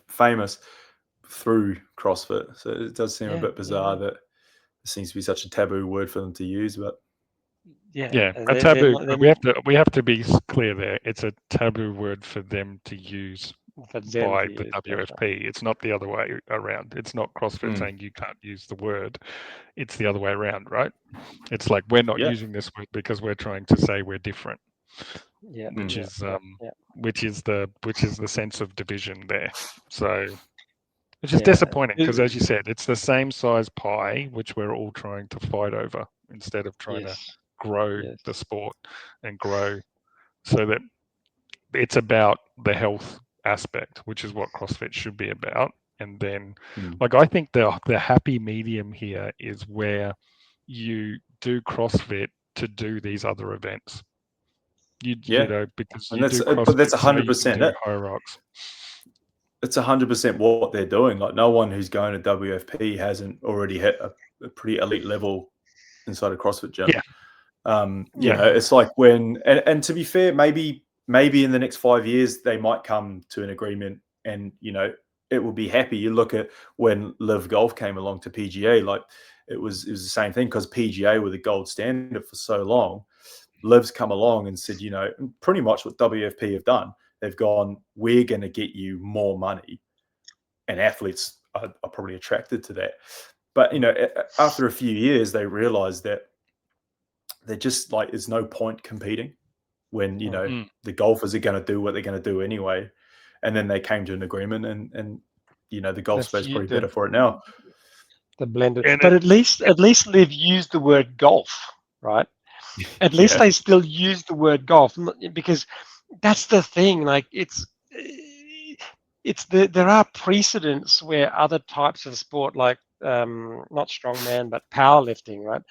famous through CrossFit. So it does seem a bit bizarre that it seems to be such a taboo word for them to use. But Yeah, a taboo. We have to be clear there. It's a taboo word for them to use by the WFP. It's not the other way around. It's not CrossFit saying you can't use the word. It's the other way around, right? It's like we're not using this word because we're trying to say we're different. Which is the sense of division there. So, which is disappointing because, as you said, it's the same size pie which we're all trying to fight over instead of trying to grow the sport and grow so that it's about the health aspect, which is what CrossFit should be about. And then, I think the happy medium here is where you do CrossFit to do these other events. You know, because you do CrossFit, but that's 100%. High rocks. It's 100% what they're doing. Like no one who's going to WFP hasn't already hit a pretty elite level inside a CrossFit gym. It's like when, and to be fair, maybe in the next 5 years they might come to an agreement, and it will be happy. You look at when Live Golf came along to PGA, like it was the same thing because PGA were the gold standard for so long. Liv's come along and said, pretty much what WFP have done. They've gone, we're going to get you more money. And athletes are probably attracted to that. But, after a few years, they realized that they're just like, there's no point competing when, the golfers are going to do what they're going to do anyway. And then they came to an agreement and the golf space is probably better for it now. The blended. But at least Liv used the word golf, right? At least they still use the word golf, because that's the thing. Like there are precedents where other types of sport, like not strongman but powerlifting, right?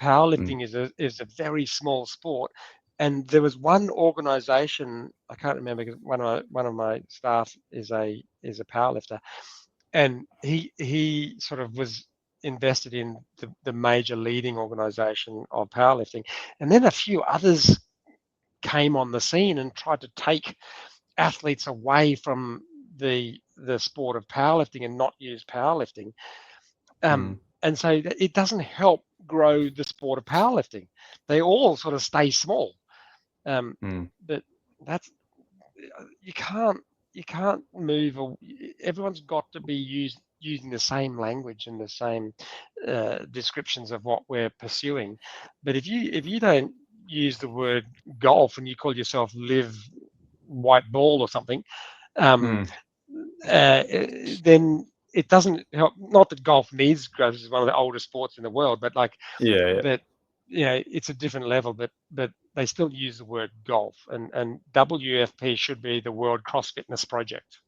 Powerlifting is a very small sport, and there was one organization, I can't remember because one of my staff is a powerlifter, and he sort of was invested in the major leading organization of powerlifting, and then a few others came on the scene and tried to take athletes away from the sport of powerlifting and not use powerlifting, and so it doesn't help grow the sport of powerlifting. They all sort of stay small, but that's you can't move. Everyone's got to be using the same language and the same descriptions of what we're pursuing. But if you don't use the word golf and you call yourself Live White Ball or something, then it doesn't help. Not that golf needs growth; it's one of the oldest sports in the world. But but it's a different level. But they still use the word golf, and WFP should be the World Cross Fitness Project.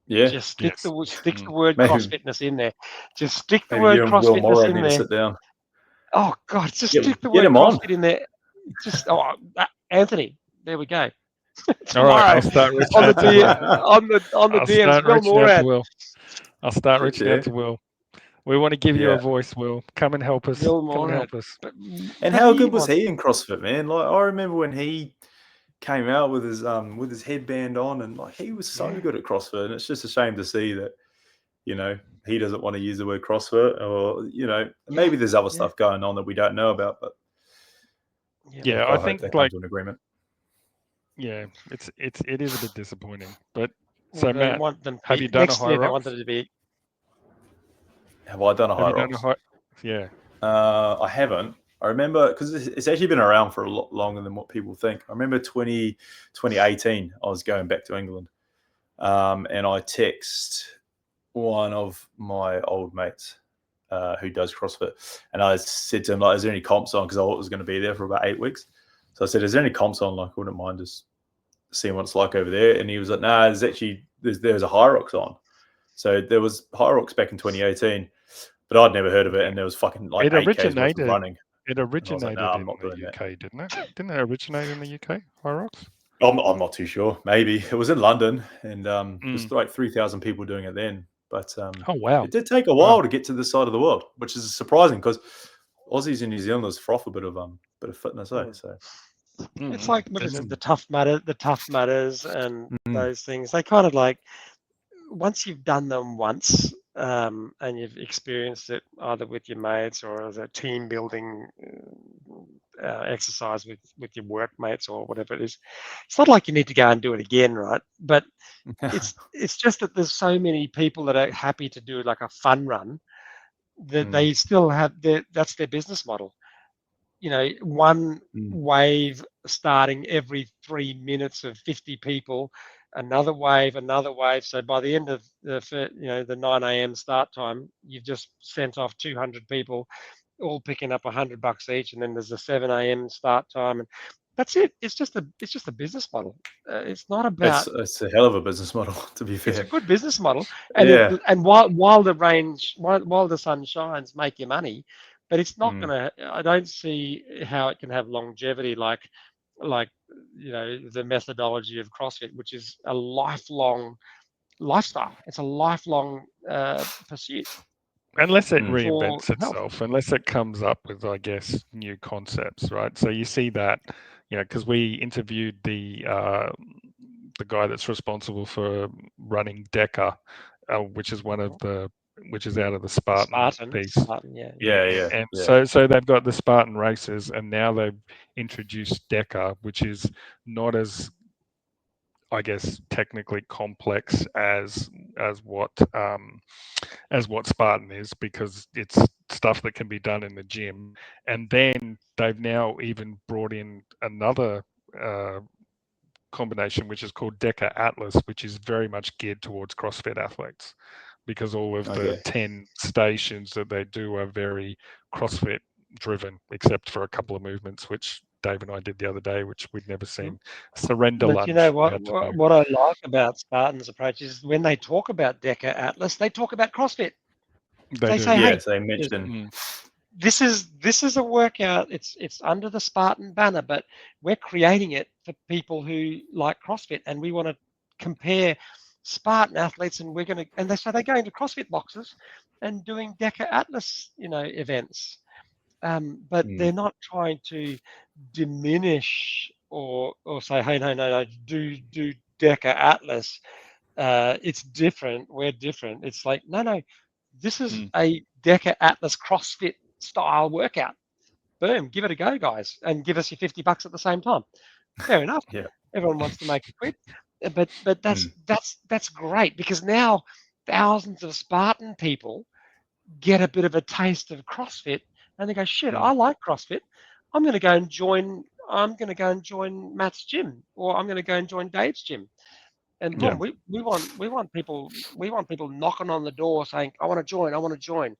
Yeah, just stick the word cross fitness in there. Just stick the maybe word cross fitness in there. Sit down. Oh God, just stick the word CrossFit in there. Just Anthony, there we go. All right, I'll start reaching on out the DMs. Will Morad. I'll start reaching out to Will. We want to give you a voice, Will. Come and help us. Come and help us. And how good was he in CrossFit, man? Like I remember when he came out with his headband on, and like he was so good at CrossFit. And it's just a shame to see that, he doesn't want to use the word CrossFit, or maybe there's other stuff going on that we don't know about. But I think they come to an agreement. Yeah, it is a bit disappointing. But so Matt, have you done next a high year? rocks? They wanted to be. Have I done a high rocks? Yeah. I haven't. I remember because it's actually been around for a lot longer than what people think. I remember 2018, I was going back to England, and I text one of my old mates, who does CrossFit, and I said to him, like, is there any comps on? Because I was going to be there for about 8 weeks. So I said, is there any comps on? Like, I wouldn't mind just seeing what it's like over there. And he was like, nah, there's a Hyrox on. So there was Hyrox back in 2018, but I'd never heard of it, and there was fucking like 8Ks worth of running. It originated I'm in not the doing that. UK, didn't it? Didn't it originate in the UK, Hyrox? I'm not too sure. Maybe it was in London, and there's like 3,000 people doing it then. But Oh wow, it did take a while to get to this side of the world, which is surprising because Aussies and New Zealanders froth a bit of fitness, eh? So it's like what is it, the tough mudders and those things. They kind of like, once you've done them once, and you've experienced it either with your mates or as a team building exercise with your workmates or whatever it is, it's not like you need to go and do it again, right? But it's just that there's so many people that are happy to do like a fun run that they still have that's their business model. You know, one wave starting every 3 minutes of 50 people, another wave. So by the end of the 9 a.m. start time, you've just sent off 200 people, all picking up $100 each, and then there's a 7 a.m. start time, and that's it. It's just a business model. It's not about. It's a hell of a business model, to be fair. It's a good business model, and while the sun shines, make your money. But it's not gonna. I don't see how it can have longevity like the methodology of CrossFit, which is a lifelong lifestyle. It's a lifelong pursuit. Unless it reinvents itself, unless it comes up with, I guess, new concepts, right? So you see that, because we interviewed the guy that's responsible for running DECA, which is which is out of the Spartan piece. Yeah. And so they've got the Spartan races, and now they've introduced DECA, which is not as, I guess, technically complex as what Spartan is, because it's stuff that can be done in the gym. And then they've now even brought in another combination, which is called DECA Atlas, which is very much geared towards CrossFit athletes, because all of the 10 stations that they do are very CrossFit driven, except for a couple of movements which Dave and I did the other day, which we'd never seen. Surrender lunge. You know what I like about Spartan's approach is when they talk about DECA Atlas, they talk about CrossFit. They say, hey, they mention this is a workout. It's under the Spartan banner, but we're creating it for people who like CrossFit, and we want to compare Spartan athletes, and they go into CrossFit boxes and doing DECA Atlas, events. But they're not trying to diminish or say, hey, no, do DECA Atlas. It's different. We're different. It's like, no, this is a DECA Atlas CrossFit style workout. Boom, give it a go, guys, and give us your $50 at the same time. Fair enough. Yeah. Everyone wants to make a quid, but that's great, because now thousands of Spartan people get a bit of a taste of CrossFit, and they go, shit, I like CrossFit. I'm going to go and join Matt's gym, or I'm going to go and join Dave's gym. And boom, we want people knocking on the door saying, I want to join.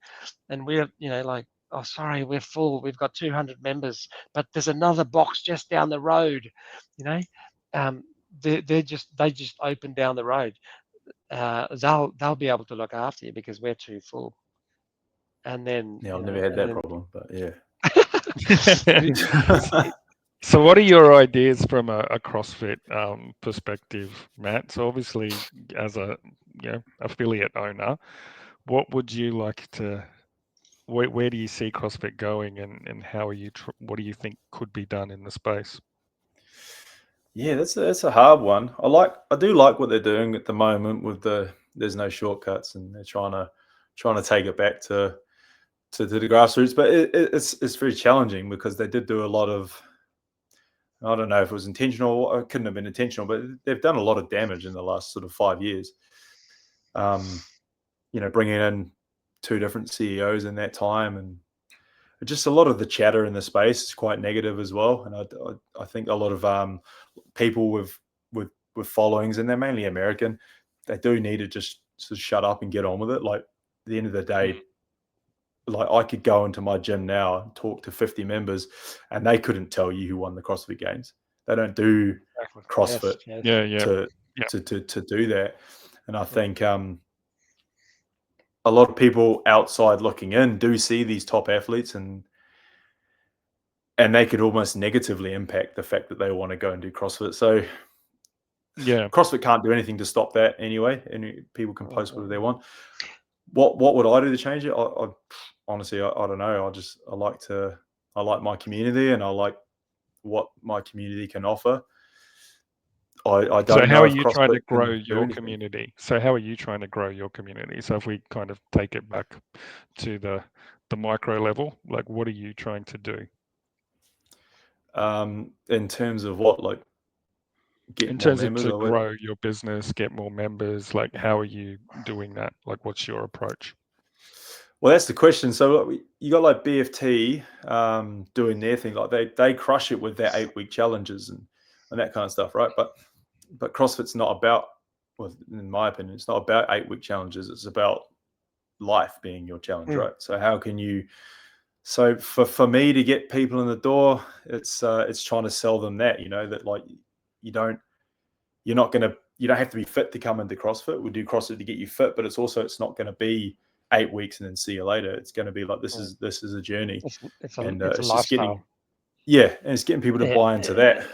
And we're, like, oh, sorry, we're full. We've got 200 members, but there's another box just down the road. They just opened down the road. They'll be able to look after you because we're too full. And then I've never had that problem, but yeah. So what are your ideas from a CrossFit perspective, Matt? So obviously, as a affiliate owner, what would you like to? Where do you see CrossFit going, and how are you? What do you think could be done in the space? Yeah, that's a hard one. I do like what they're doing at the moment with there's no shortcuts, and they're trying to take it back to the grassroots, but it's very challenging because they did do a lot of, I don't know if it was intentional or it couldn't have been intentional, but they've done a lot of damage in the last sort of 5 years. Bringing in 2 different CEOs in that time, and just a lot of the chatter in the space is quite negative as well. And I think a lot of people with followings, and they're mainly American, they do need to just sort of shut up and get on with it. Like, at the end of the day, like I could go into my gym now and talk to 50 members, and they couldn't tell you who won the CrossFit Games. They don't do CrossFit to do that. And I think a lot of people outside looking in do see these top athletes, and they could almost negatively impact the fact that they want to go and do CrossFit. So CrossFit can't do anything to stop that anyway, and people can post whatever they want. What would I do to change it? I honestly, I don't know. I like my community, and I like what my community can offer. I don't know. So how are you trying to grow your community? So if we kind of take it back to the micro level, like what are you trying to do? In terms of what, like in terms of to grow your business, get more members, like how are you doing that? Like what's your approach? Well, that's the question. So you got like BFT doing their thing, like they crush it with their 8-week challenges and that kind of stuff, right? But CrossFit's not about, well, in my opinion, it's not about 8-week challenges. It's about life being your challenge, right? So how can you? So for me to get people in the door, it's trying to sell them that, that like you don't have to be fit to come into CrossFit. We do CrossFit to get you fit, but it's not going to be 8 weeks and then see you later. It's going to be like this is a journey. It's a lifestyle. And it's getting people to buy into that.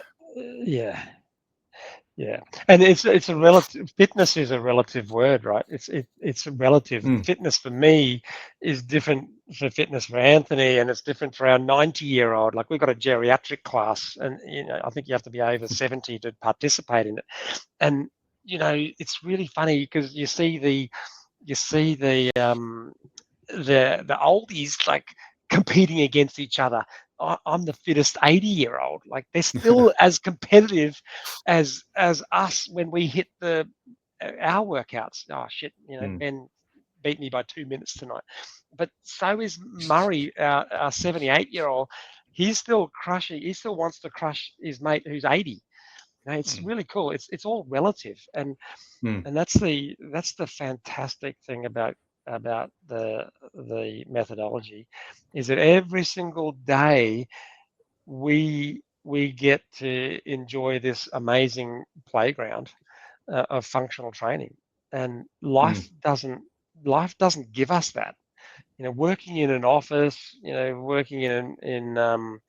Yeah, and it's a relative. Fitness is a relative word, right? It's a relative. Fitness for me is different for fitness for Anthony, and it's different for our 90-year-old. Like we've got a geriatric class, and I think you have to be over 70 to participate in it. And it's really funny because you see the oldies like competing against each other. I'm the fittest 80-year-old. Like they're still as competitive as us when we hit our workouts. Oh shit, Ben beat me by 2 minutes tonight. But so is Murray, our 78-year-old. He's still crushing. He still wants to crush his mate who's 80. It's really cool. It's all relative, and that's the fantastic thing about the methodology, is that every single day we get to enjoy this amazing playground of functional training, and life doesn't give us that. Working in an office, working in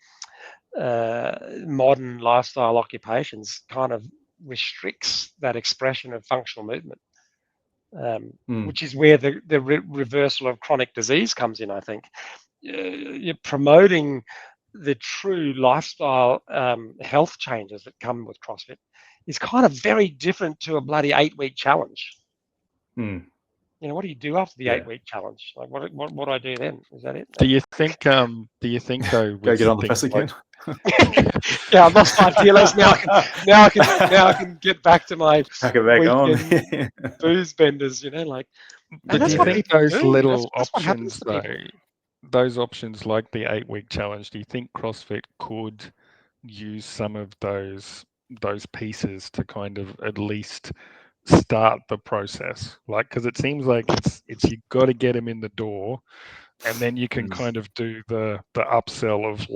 modern lifestyle occupations kind of restricts that expression of functional movement. Which is where the reversal of chronic disease comes in, I think. You're promoting the true lifestyle health changes that come with CrossFit is kind of very different to a bloody 8-week challenge. What do you do after the 8-week challenge? Like what do I do then? Is that it? Do you think though? Go get on the bus again. Yeah, I've lost 5 kilos now. I can get back to my weekend booze benders. But do you think those little options though, those options like the 8-week challenge? Do you think CrossFit could use some of those pieces to kind of at least start the process? Like, because it seems like it's you got to get them in the door, and then you can kind of do the upsell of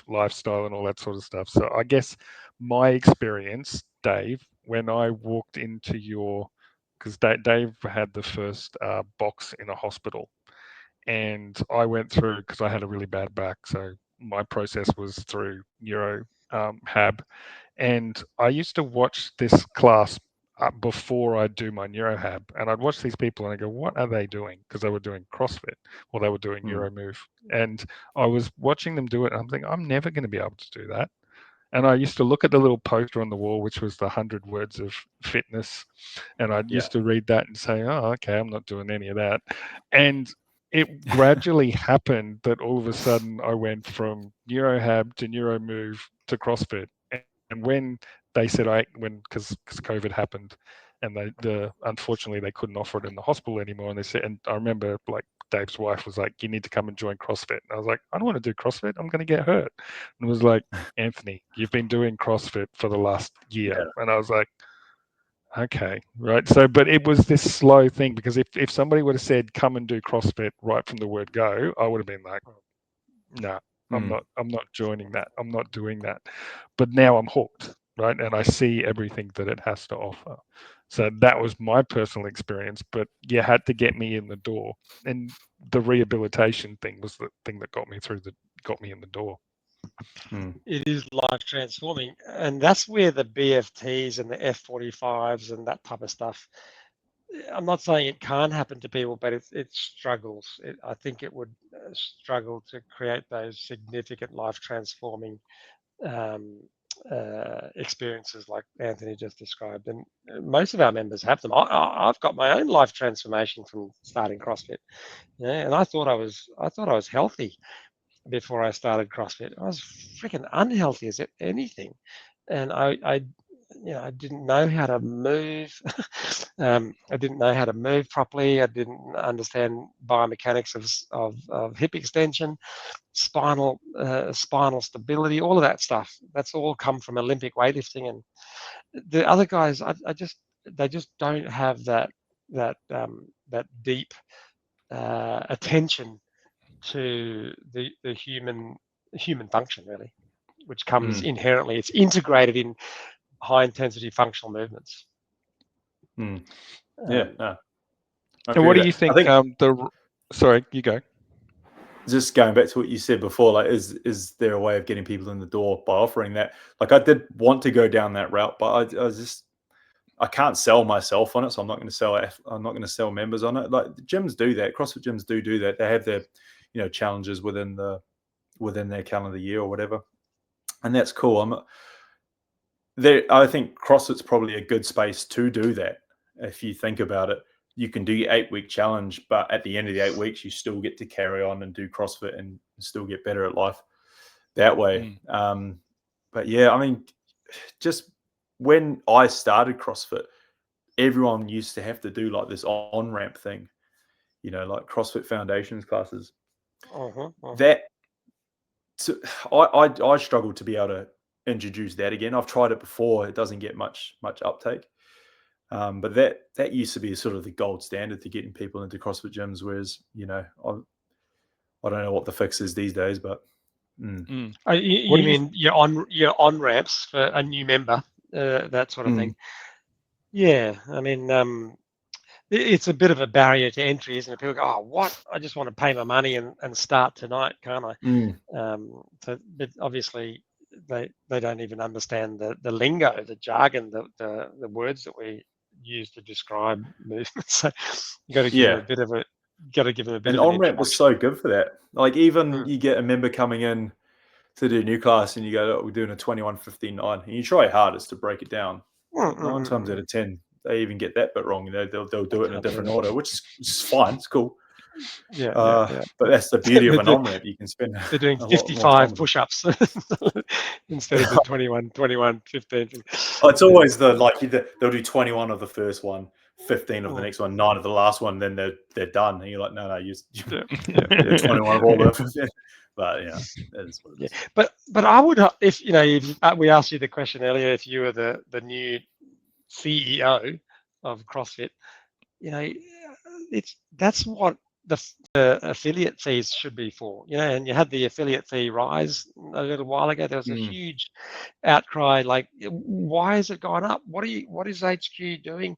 lifestyle and all that sort of stuff. So I guess my experience, Dave, when I walked into because Dave had the first box in a hospital, and I went through, because I had a really bad back, so my process was through neuro hab, and I used to watch this class before I do my neurohab, and I'd watch these people and I go, what are they doing? Because they were doing CrossFit or they were doing NeuroMove, and I was watching them do it, and I'm thinking, I'm never going to be able to do that. And I used to look at the little poster on the wall, which was the 100 words of fitness, and I used to read that and say, oh, okay, I'm not doing any of that. And it gradually happened that all of a sudden I went from neurohab to NeuroMove to CrossFit. And when they said because COVID happened, and unfortunately they couldn't offer it in the hospital anymore, and they said, and I remember like Dave's wife was like, you need to come and join CrossFit. And I was like, I don't want to do CrossFit, I'm going to get hurt. And it was like, Anthony, you've been doing CrossFit for the last year. And I was like, Okay, right. So, but it was this slow thing, because if somebody would have said, come and do CrossFit right from the word go, I would have been like, no, I'm not joining that. I'm not doing that. But now I'm hooked, right? And I see everything that it has to offer. So that was my personal experience, but you had to get me in the door. And the rehabilitation thing was the thing that got me in the door. It is life transforming, and that's where the BFTs and the F45s and that type of stuff. I'm not saying it can't happen to people, but it struggles. I think it would struggle to create those significant life transforming um, experiences like Anthony just described. And most of our members have them. I've got my own life transformation from starting CrossFit. Yeah, and I thought I was healthy before I started CrossFit. I was freaking unhealthy as anything, and I didn't know how to move. I didn't know how to move properly. I didn't understand biomechanics of hip extension, spinal stability, all of that stuff. That's all come from Olympic weightlifting, and the other guys, they just don't have that deep attention to the human function, really, which comes inherently. It's integrated in high intensity functional movements. So what do you think? Sorry, you go. Just going back to what you said before, like, is there a way of getting people in the door by offering that? Like, I did want to go down that route, but I can't sell myself on it, so I'm not going to sell members on it. Like, gyms do that. CrossFit gyms do that. They have their, challenges within their calendar year or whatever, and that's cool. I think CrossFit's probably a good space to do that. If you think about it, you can do your 8-week challenge, but at the end of the 8 weeks, you still get to carry on and do CrossFit and still get better at life that way. But yeah, I mean, just when I started CrossFit, everyone used to have to do like this on-ramp thing, like CrossFit Foundations classes. That, I struggle to be able to introduce that again. I've tried it before; it doesn't get much uptake. But that used to be sort of the gold standard to getting people into CrossFit gyms. Whereas, I don't know what the fix is these days, but. You mean your on ramps for a new member, that sort of thing? Yeah, I mean, it's a bit of a barrier to entry, isn't it? People go, "Oh, what? I just want to pay my money and start tonight, can't I?" But obviously, they don't even understand the lingo, the jargon, the words that we use to describe movements. So you got to give them a bit of a. Got to give them a bit and of an on-ramp was so good for that. Like, even you get a member coming in to do a new class and you go, "Oh, we're doing a 21-15-9," and you try hardest to break it down. 9 times out of 10, they even get that bit wrong. They'll do it in a different order, which is fine. It's cool. Yeah. But that's the beauty of an on-ramp. You can spend they're doing 55 push-ups instead of the 21, 15. It's always they'll do 21 of the first one, 15 of the next one, 9 of the last one, then they're done. And you're like, no, you're 21 of all of them. But yeah, that is what it is. But I would, if we asked you the question earlier, if you were the new CEO of CrossFit, that's what the affiliate fees should be for. And you had the affiliate fee rise a little while ago. There was a huge outcry, like, why is it going up? What is HQ doing?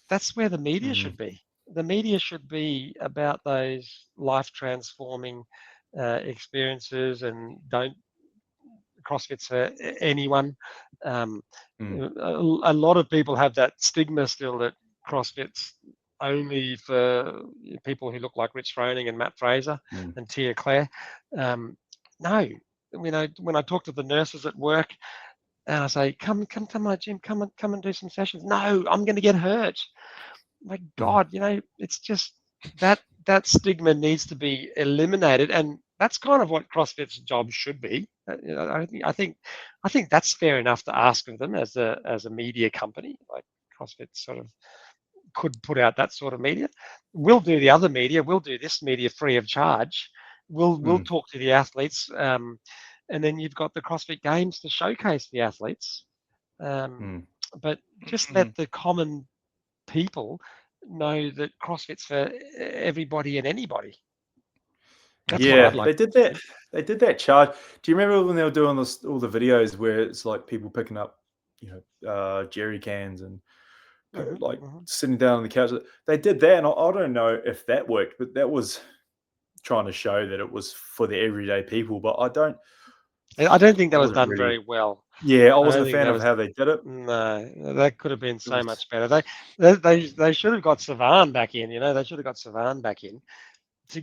That's where the media should be. The media should be about those life transforming experiences, and don't CrossFit's for anyone. A lot of people have that stigma still that CrossFit's only for people who look like Rich Froning and Matt Fraser and Tia Claire. No, when I talk to the nurses at work and I say, come to my gym, come and do some sessions. No, I'm going to get hurt. My God, it's just that stigma needs to be eliminated, and that's kind of what CrossFit's job should be. I think that's fair enough to ask of them as a media company. Like, CrossFit sort of could put out that sort of media. We'll do the other media. We'll do this media free of charge. We'll talk to the athletes, and then you've got the CrossFit Games to showcase the athletes. but just let the common people know that CrossFit's for everybody and anybody. That's what I'd like. They did that. They did that charge. Do you remember when they were doing all the videos where it's like people picking up, jerry cans and sitting down on the couch? They did that, and I don't know if that worked, but that was trying to show that it was for the everyday people. But I don't think that was done very well. Yeah, I wasn't a fan of how they did it. No, that could have been so much better. They should have got Savan back in. They should have got Savan back in to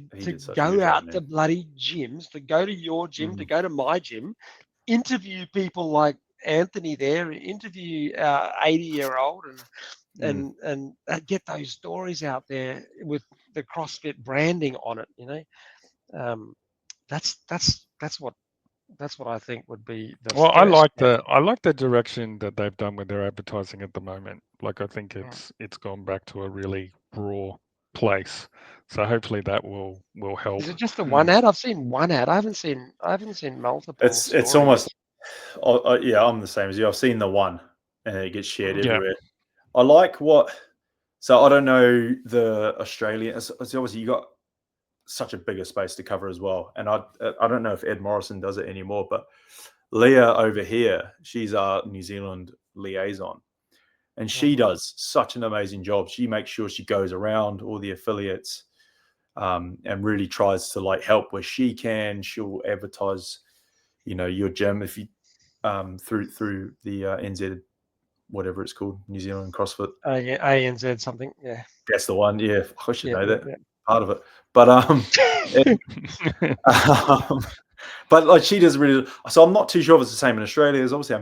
go out to bloody gyms, to go to your gym, to go to my gym, interview people like Anthony there, interview our 80-year-old, and get those stories out there with the CrossFit branding on it. That's what I think would be the Well, I like the direction that they've done with their advertising at the moment. Like, I think it's gone back to a really raw place. So hopefully that will help. Is it just the one ad? I've seen one ad. I haven't seen multiple. It's almost. I'm the same as you. I've seen the one, and it gets shared everywhere. I like what. So I don't know the Australian. It's obviously you got such a bigger space to cover as well, and I don't know if Ed Morrison does it anymore, but Leah over here, she's our New Zealand liaison, and she does such an amazing job. She makes sure she goes around all the affiliates, and really tries to help where she can. She'll advertise, your gym if you through the NZ, whatever it's called, New Zealand CrossFit. ANZ something. Yeah, that's the one. Yeah, I should know that part of it. But but she does really. So I'm not too sure if it's the same in Australia. There's obviously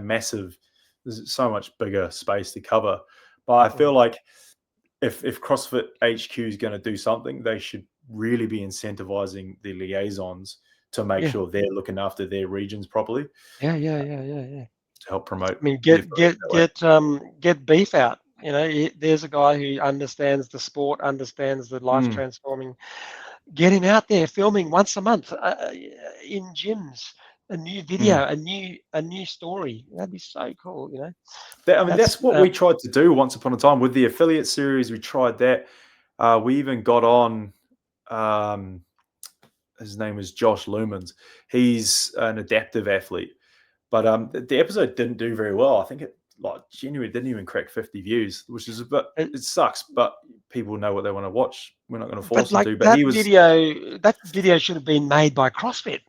there's so much bigger space to cover. But I feel like if CrossFit HQ is going to do something, they should really be incentivizing the liaisons to make sure they're looking after their regions properly. Yeah. To help promote. I mean, get Beef out. There's a guy who understands the sport, understands the life transforming. Get him out there filming once a month in gyms. A new video, a new story. That'd be so cool, that's what we tried to do once upon a time with the affiliate series. We tried that. We even got on. His name is Josh Lumens. He's an adaptive athlete, but the episode didn't do very well. I think it genuinely didn't even crack 50 views, which is it sucks. But people know what they want to watch. We're not going to force them to. But that video should have been made by CrossFit.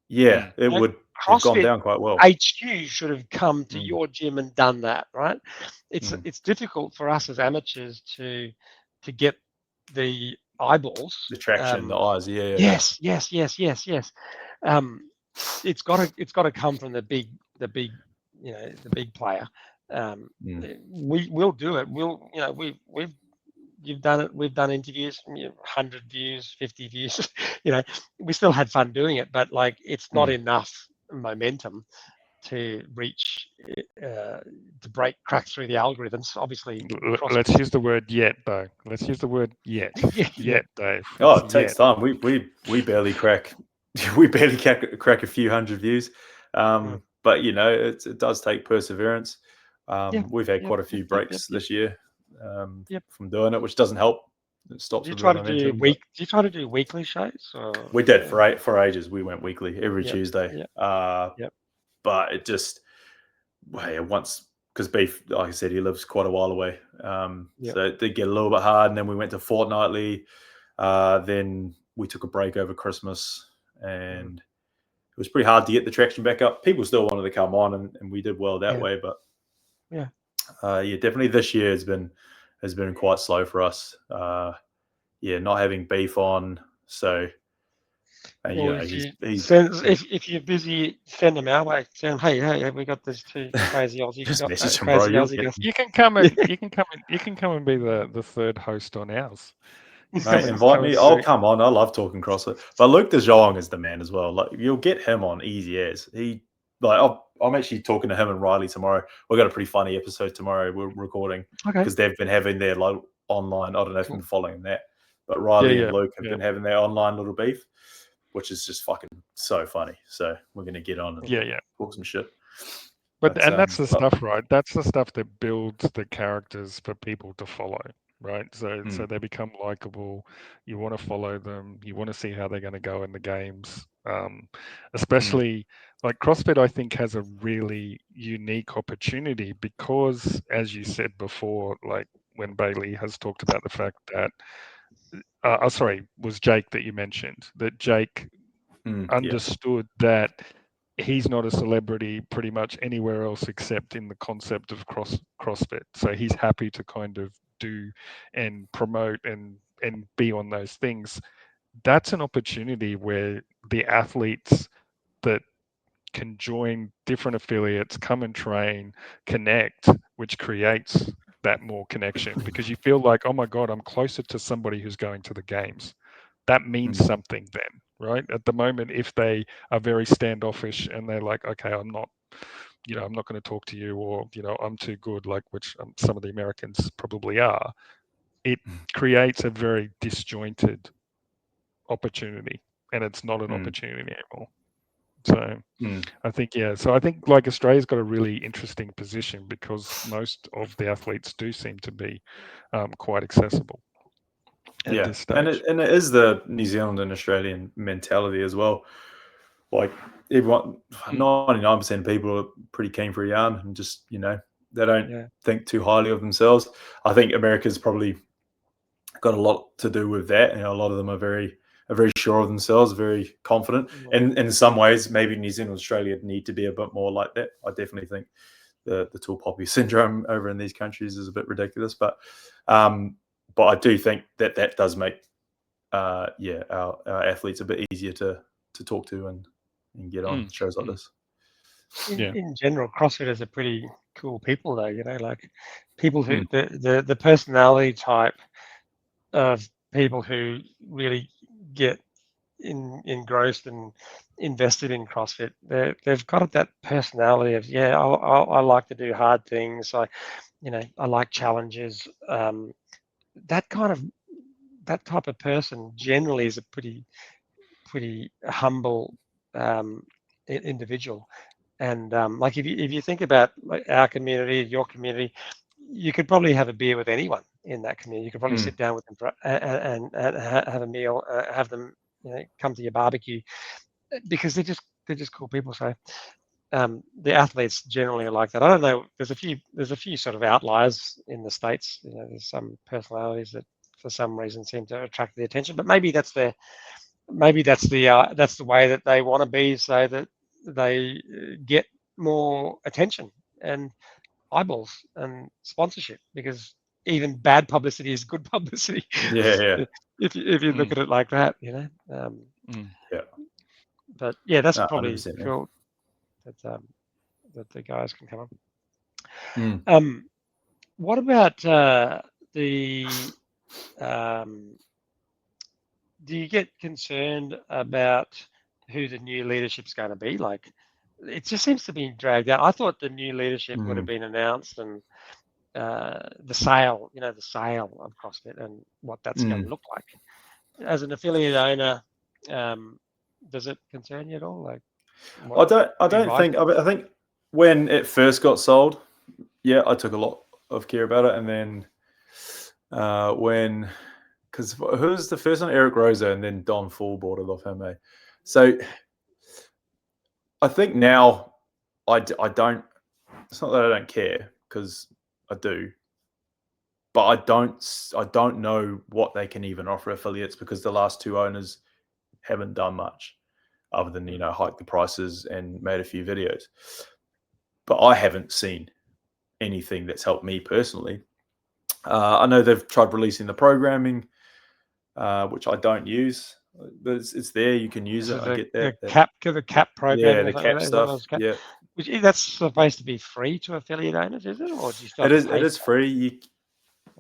Yeah, it would have gone down quite well. HQ should have come to your gym and done that, right? It's difficult for us as amateurs to get the eyeballs, the traction, the eyes. Yeah. Yes. It's got to come from the big player. We'll do it. You've done it. We've done interviews, 100 views, 50 views. We still had fun doing it, but it's not enough momentum to reach crack through the algorithms. Obviously, let's use the word yet, though. Let's use the word yet. Yet, Dave. It takes time. We barely crack. We barely crack a few hundred views. But it does take perseverance. We've had quite a few breaks this year from doing it, which doesn't help. It stops. Do you try to do weekly shows? Or? We did for ages. We went weekly every Tuesday. But it just once, because Beef, like I said, he lives quite a while away. So it did get a little bit hard, and then we went to fortnightly. Then we took a break over Christmas, and it was pretty hard to get the traction back up. People still wanted to come on, and we did well that way. But definitely this year has been quite slow for us. Not having Beef on, so. And, if you're busy, send them our way. Saying, hey, we got this two crazy Aussies. Just message them, bro. You can come and be the third host on ours. Mate, invite me. I'll come on. I love talking CrossFit. But Luke De Jong is the man as well. You'll get him on easy as I'm actually talking to him and Riley tomorrow. We've got a pretty funny episode tomorrow. We're recording because they've been having their online. I don't know if you've been following that, but Riley and Luke have been having their online little beef, which is just fucking so funny. So we're going to get on and talk some shit. And that's the stuff, right? That's the stuff that builds the characters for people to follow, right? So they become likable. You want to follow them. You want to see how they're going to go in the games. Especially like CrossFit, I think has a really unique opportunity because, as you said before, like when Bailey has talked about the fact that, was Jake that you mentioned, that Jake understood that he's not a celebrity pretty much anywhere else except in the concept of CrossFit. So he's happy to kind of do and promote and be on those things. That's an opportunity where the athletes that can join different affiliates, come and train, connect, which creates that more connection because you feel like, oh my God, I'm closer to somebody who's going to the games. That means something then, right? At the moment, if they are very standoffish and they're like, okay, I'm not going to talk to you, or, I'm too good, like which some of the Americans probably are, it creates a very disjointed opportunity, and it's not an opportunity anymore. So I think, so I think like Australia's got a really interesting position because most of the athletes do seem to be quite accessible at this stage. And it is the New Zealand and Australian mentality as well. Like everyone, 99% of people are pretty keen for a yarn, and just they don't think too highly of themselves. I think America's probably got a lot to do with that. A lot of them are very sure of themselves, very confident. And in some ways, maybe New Zealand and Australia need to be a bit more like that. I definitely think the tall poppy syndrome over in these countries is a bit ridiculous, but I do think that does make our athletes a bit easier to talk to and get on shows like this. In general, CrossFitters are pretty cool people, though. Like people who the personality type of people who really get engrossed and invested in CrossFit. They've got that personality of I like to do hard things. I like challenges. That type of person generally is a pretty humble individual. And like if you think about like our community, your community, you could probably have a beer with anyone in that community. You could probably sit down with them and have a meal, have them come to your barbecue, because they're just cool people. So the athletes generally are like that. I don't know. There's a few sort of outliers in the States. There's some personalities that for some reason seem to attract the attention, but maybe that's the way that they want to be, so that they get more attention and eyeballs and sponsorship, because even bad publicity is good publicity. If you look at it like that, But that's probably cool that the guys can come up. What about the? Do you get concerned about who the new leadership's going to be? Like, it just seems to be dragged out. I thought the new leadership would have been announced, and the sale of CrossFit and what that's going to look like. As an affiliate owner, does it concern you at all? Like, I don't think. I think when it first got sold, I took a lot of care about it, and then because who was the first one? Eric Rosa, and then Don Full bought it off him. So I think now I don't. It's not that I don't care, because I do, but I don't know what they can even offer affiliates, because the last two owners haven't done much other than hike the prices and made a few videos. But I haven't seen anything that's helped me personally. I know they've tried releasing the programming, which I don't use, but it's there. You can use it. I get that. The cap program. Yeah, the cap stuff. Yeah, which that's supposed to be free to affiliate owners, is it? Or do you still? It is free.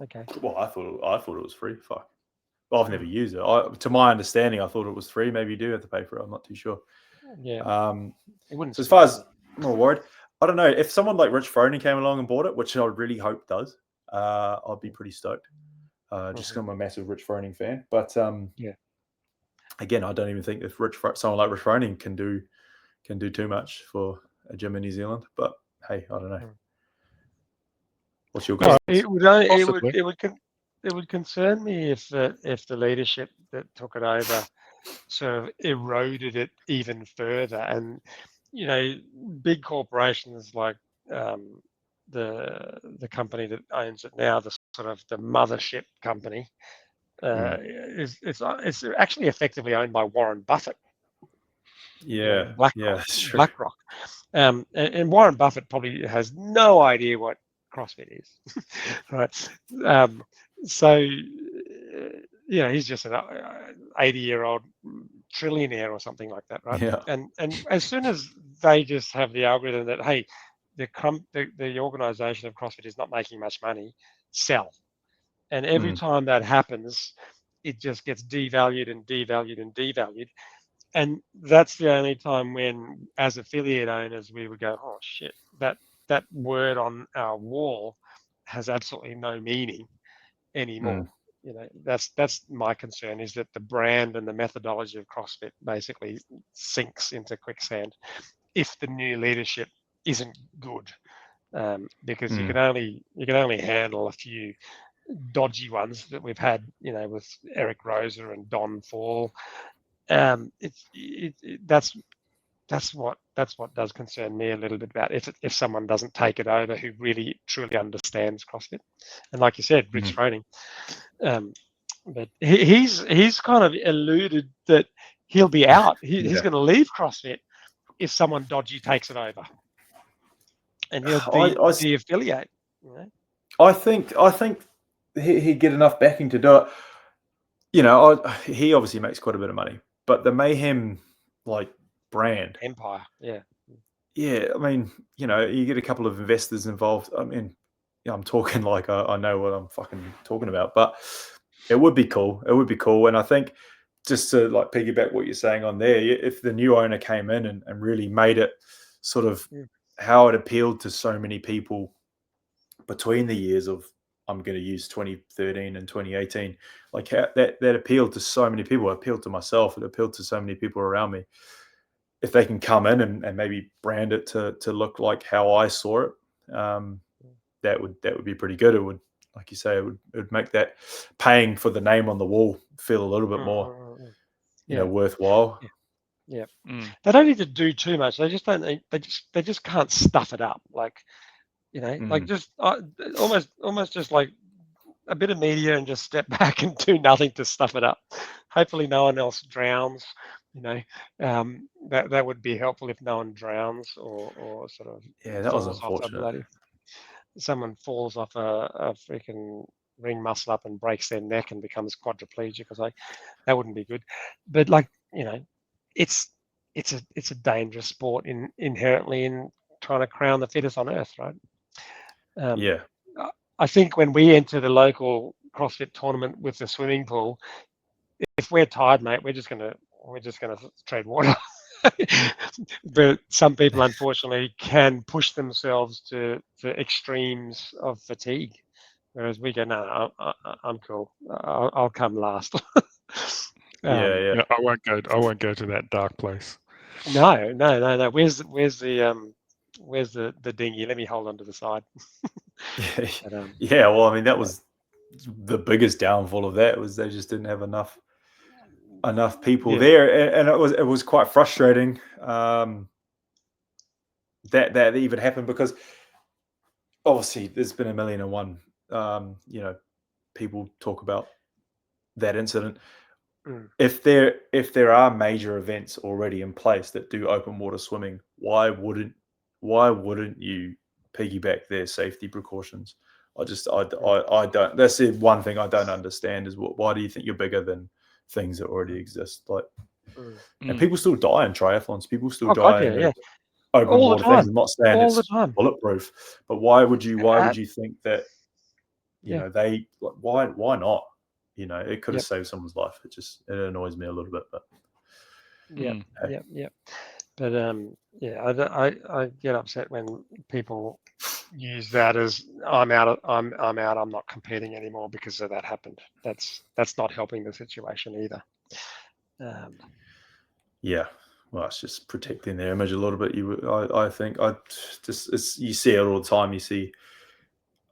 Okay. Well, I thought it was free. Fuck. Well, I've never used it. To my understanding, I thought it was free. Maybe you do have to pay for it. I'm not too sure. Yeah. It wouldn't. So as far as I'm not worried, I don't know if someone like Rich Froning came along and bought it, which I really hope does. I'd be pretty stoked. Just because I'm a massive Rich Froning fan. But again, I don't even think if someone like Rich Froning can do too much for a gym in New Zealand. But hey, I don't know. Mm. What's your No, guess? it would only, Possibly. it would concern me if the leadership that took it over sort of eroded it even further. And big corporations like the company that owns it now, the sort of the mothership company, it's actually effectively owned by Warren Buffett. Yeah, BlackRock. that's true. BlackRock. And Warren Buffett probably has no idea what CrossFit is, right? So, he's just an 80-year-old trillionaire or something like that, right? Yeah. And as soon as they just have the algorithm that, hey, the organization of CrossFit is not making much money, sell. And every time that happens, it just gets devalued and devalued and devalued. And that's the only time when, as affiliate owners, we would go, oh shit, that word on our wall has absolutely no meaning anymore. That's my concern, is that the brand and the methodology of CrossFit basically sinks into quicksand if the new leadership isn't good, because you can only handle a few dodgy ones that we've had, with Eric Roser and Don Fall. That's what does concern me a little bit about if someone doesn't take it over who really truly understands CrossFit. And like you said, Rich Froning, but he's kind of alluded that he'll be out. He's going to leave CrossFit if someone dodgy takes it over, and he'll de-affiliate. I think he'd get enough backing to do it. He obviously makes quite a bit of money, but the Mayhem brand empire, yeah. I mean, you get a couple of investors involved. I mean, I'm talking like I know what I'm fucking talking about, but it would be cool. It would be cool, and I think just to piggyback what you're saying on there, if the new owner came in and really made it sort of how it appealed to so many people between the years of, I'm going to use 2013 and 2018, that appealed to so many people. It appealed to myself. It appealed to so many people around me. If they can come in and maybe brand it to look like how I saw it, that would be pretty good. It would, like you say, it would make that paying for the name on the wall feel a little bit more, worthwhile. Yeah. They don't need to do too much. They just don't. They just can't stuff it up. Just almost just like a bit of media and just step back and do nothing to stuff it up. Hopefully, no one else drowns. That would be helpful if no one drowns or sort of that was unfortunate. Someone falls off a freaking ring muscle up and breaks their neck and becomes quadriplegic or something. That wouldn't be good. But it's a dangerous sport inherently in trying to crown the fittest on earth, right? I think when we enter the local CrossFit tournament with the swimming pool, if we're tired, mate, we're just gonna trade water. But some people, unfortunately, can push themselves to extremes of fatigue, whereas we go, no, I'm cool. I'll come last. I won't go to that dark place. No. Where's the dinghy? Let me hold on to the side. Well, I mean, that was the biggest downfall of that, was they just didn't have enough people there, and it was quite frustrating that even happened, because obviously there's been 1,000,001 people talk about that incident. If there are major events already in place that do open water swimming, why wouldn't you piggyback their safety precautions? I don't. That's the one thing I don't understand, is why do you think you're bigger than things that already exist? And people still die in triathlons. People still die in open water things. I'm not saying it's bulletproof, but why would you think that? They why not? It could have saved someone's life. It annoys me a little bit, but But I get upset when people use that as, I'm out. I'm not competing anymore because of that happened. That's not helping the situation either. well, it's just protecting their image a little bit. I think you see it all the time. You see,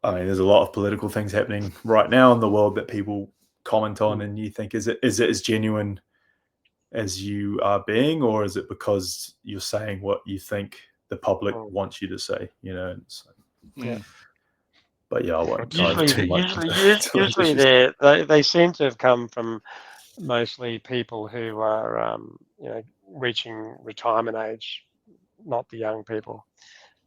I mean, there's a lot of political things happening right now in the world that people comment on, and you think, is it as genuine as you are being, or is it because you're saying what you think the public wants you to say? You know. But yeah, I won't dive too much. Usually they seem to have come from mostly people who are reaching retirement age, not the young people.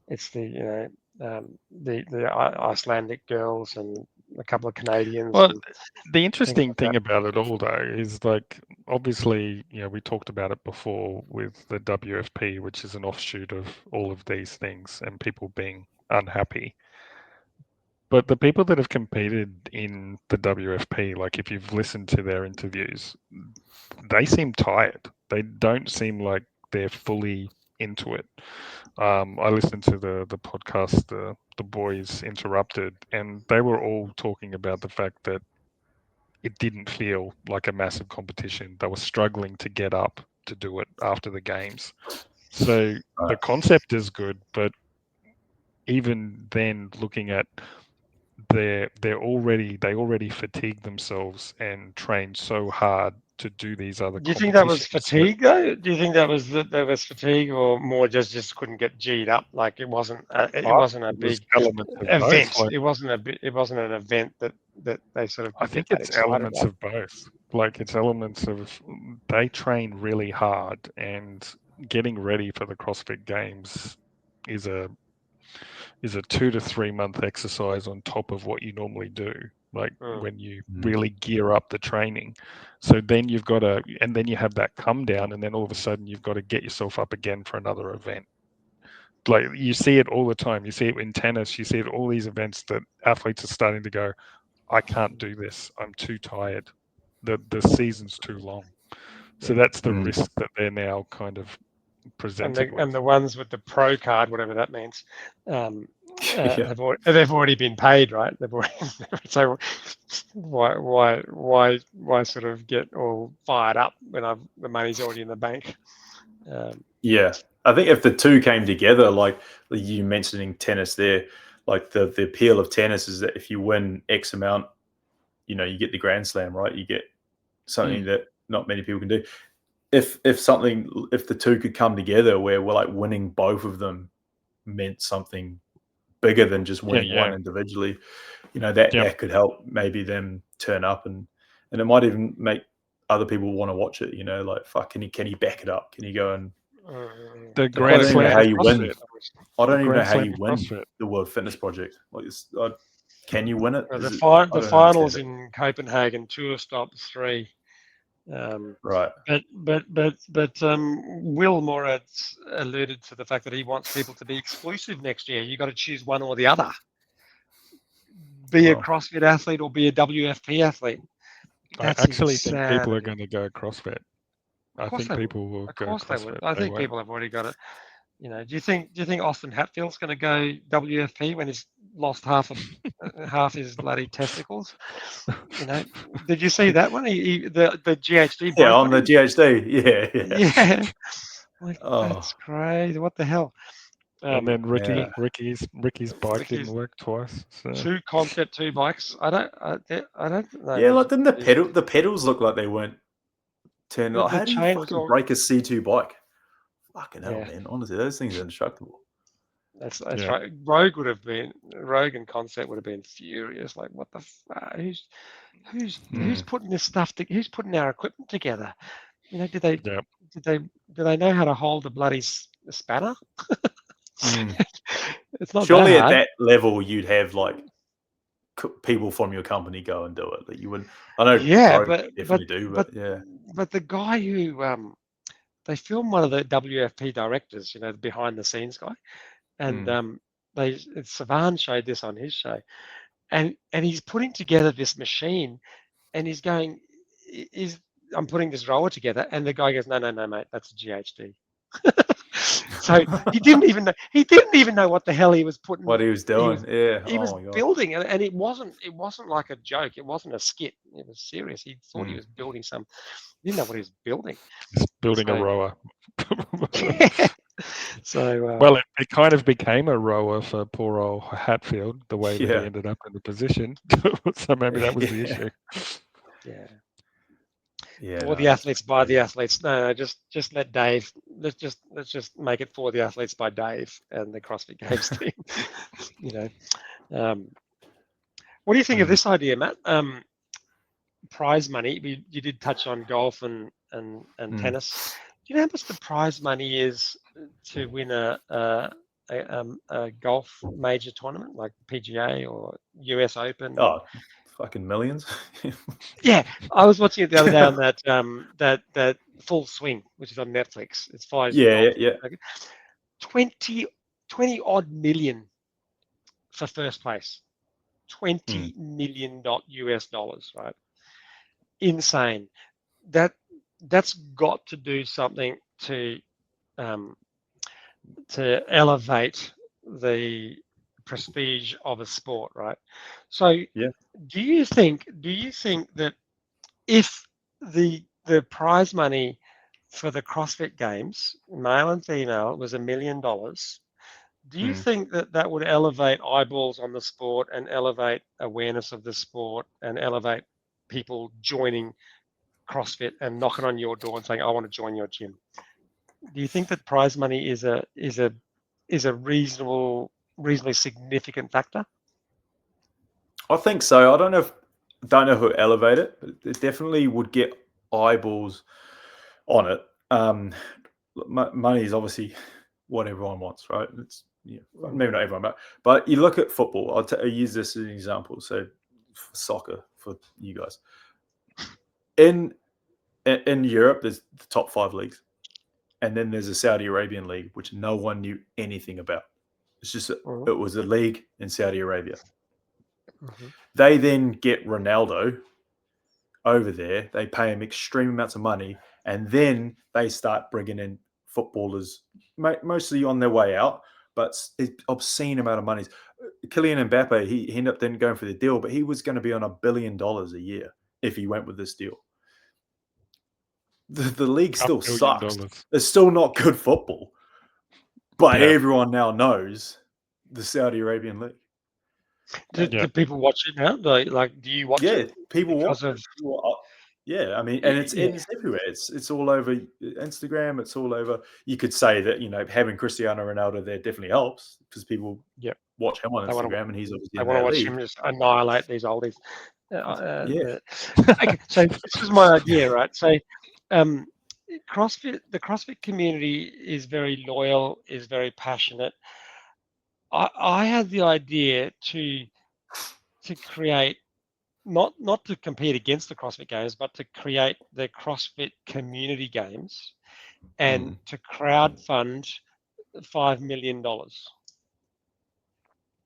It's the Icelandic girls and a couple of Canadians. Well, the interesting thing about it all, though, is like obviously, we talked about it before with the WFP, which is an offshoot of all of these things and people being unhappy. But the people that have competed in the WFP, like if you've listened to their interviews, they seem tired. They don't seem like they're fully into it. I listened to the podcast, the Boys Interrupted, and they were all talking about the fact that it didn't feel like a massive competition. They were struggling to get up to do it after the games. So the concept is good, but even then, looking at they already fatigued themselves and trained so hard to do these other. Do you think that was fatigue though? Do you think that was fatigue, or more just couldn't get G'd up? Like it wasn't a big event. Like, it wasn't an event that they sort of. I think it's elements of both. Like it's elements of they train really hard, and getting ready for the CrossFit Games is a 2 to 3 month exercise on top of what you normally do, like when you really gear up the training. So then you've got to, and then you have that come down, and then all of a sudden you've got to get yourself up again for another event. Like you see it all the time. You see it in tennis. You see it all these events that athletes are starting to go, I can't do this. I'm too tired. The season's too long. So that's the risk that they're now kind of presented with. And the ones with the pro card, whatever that means, they've already been paid, right? They've already, so why sort of get all fired up when the money's already in the bank? Yeah, I think if the two came together, like you mentioning tennis there, like the appeal of tennis is that if you win X amount, you get the Grand Slam, right? You get something that not many people can do. If the two could come together where we're like winning both of them meant something bigger than just winning one individually, that could help maybe them turn up, and it might even make other people want to watch it. Like fuck, can he back it up? Can he go and the Grand Slam? How you win? I don't even know how you win the World Fitness Project. Like, can you win it? The finals in Copenhagen, 2 stops 3. Right. But Will Moritz alluded to the fact that he wants people to be exclusive next year. You got to choose one or the other. Be a CrossFit athlete or be a WFP athlete. That's I actually think people are going to go CrossFit. I think people will go CrossFit. I think people have already got it. Do you think Austin Hatfield's going to go WFP when he's lost half his bloody testicles? Did you see that one? The GHD. Yeah, on the GHD. Yeah. Like, that's crazy. What the hell? And then Ricky's bike didn't work twice. So. 2 concept 2 bikes. I don't know. Yeah, like didn't the pedals look like they weren't turned? Like, how do you fucking break a C2 bike? Fucking hell, man! Honestly, those things are indestructible. That's right. Rogue and Concept would have been furious. Like, what the fuck? Who's putting this stuff? Who's putting our equipment together? Do they know how to hold a bloody spanner? It's not surely that hard. At that level you'd have like people from your company go and do it. That you wouldn't. I know. Yeah, but the guy who they filmed one of the WFP directors, the behind the scenes guy, and Savan showed this on his show, and he's putting together this machine, and he's going, I'm putting this roller together, and the guy goes, no, mate, that's a GHD. So he didn't even know what the hell he was putting. What he was doing. He was Oh my God. building, and it wasn't like a joke. It wasn't a skit. It was serious. He thought he was building some. He didn't know what he was building. Just building a rower. So well, it kind of became a rower for poor old Hatfield, the way that he ended up in the position. So maybe that was the issue. Yeah. Yeah. For the athletes, by the athletes. No, just let Dave. Let's just make it for the athletes by Dave and the CrossFit Games team. You know. What do you think of this idea, Matt? Prize money. You did touch on golf and tennis. Do you know how much the prize money is to win a golf major tournament like PGA or US Open? Oh, fucking millions. Yeah, I was watching it the other day on that Full Swing, which is on Netflix. It's 5 years old. 20 odd million for first place. $20 million US dollars, right? Insane. That's got to do something to elevate the prestige of a sport, right? So do you think that if the prize money for the CrossFit Games, male and female, was $1 million, do you think that would elevate eyeballs on the sport and elevate awareness of the sport and elevate people joining CrossFit and knocking on your door and saying, I want to join your gym? Do you think that prize money is a reasonably significant factor? I think so. I don't know who elevate it, but it definitely would get eyeballs on it. Money is obviously what everyone wants, right? It's maybe not everyone, but you look at football. I'll use this as an example. So for soccer, for you guys, in Europe, there's the top 5 leagues, and then there's a Saudi Arabian league, which no one knew anything about. It's just it was a league in Saudi Arabia. They then get Ronaldo over there. They pay him extreme amounts of money, and then they start bringing in footballers, mostly on their way out, but obscene amount of money. Kylian Mbappe, he ended up then going for the deal, but he was going to be on $1 billion a year if he went with this deal. The league still sucks. It's still not good football, but everyone now knows the Saudi Arabian league. Do people watch it now? Like, do you watch it? Yeah, people watch it. Yeah, I mean, and it's everywhere. It's all over Instagram. It's all over. You could say that having Cristiano Ronaldo there definitely helps because people watch him on Instagram, and he's obviously. I want to watch him just annihilate these oldies. Okay, so this was my idea, right? So, the CrossFit community is very loyal, is very passionate. I had the idea to create, not to compete against the CrossFit Games, but to create the CrossFit Community Games and to crowdfund $5 million. To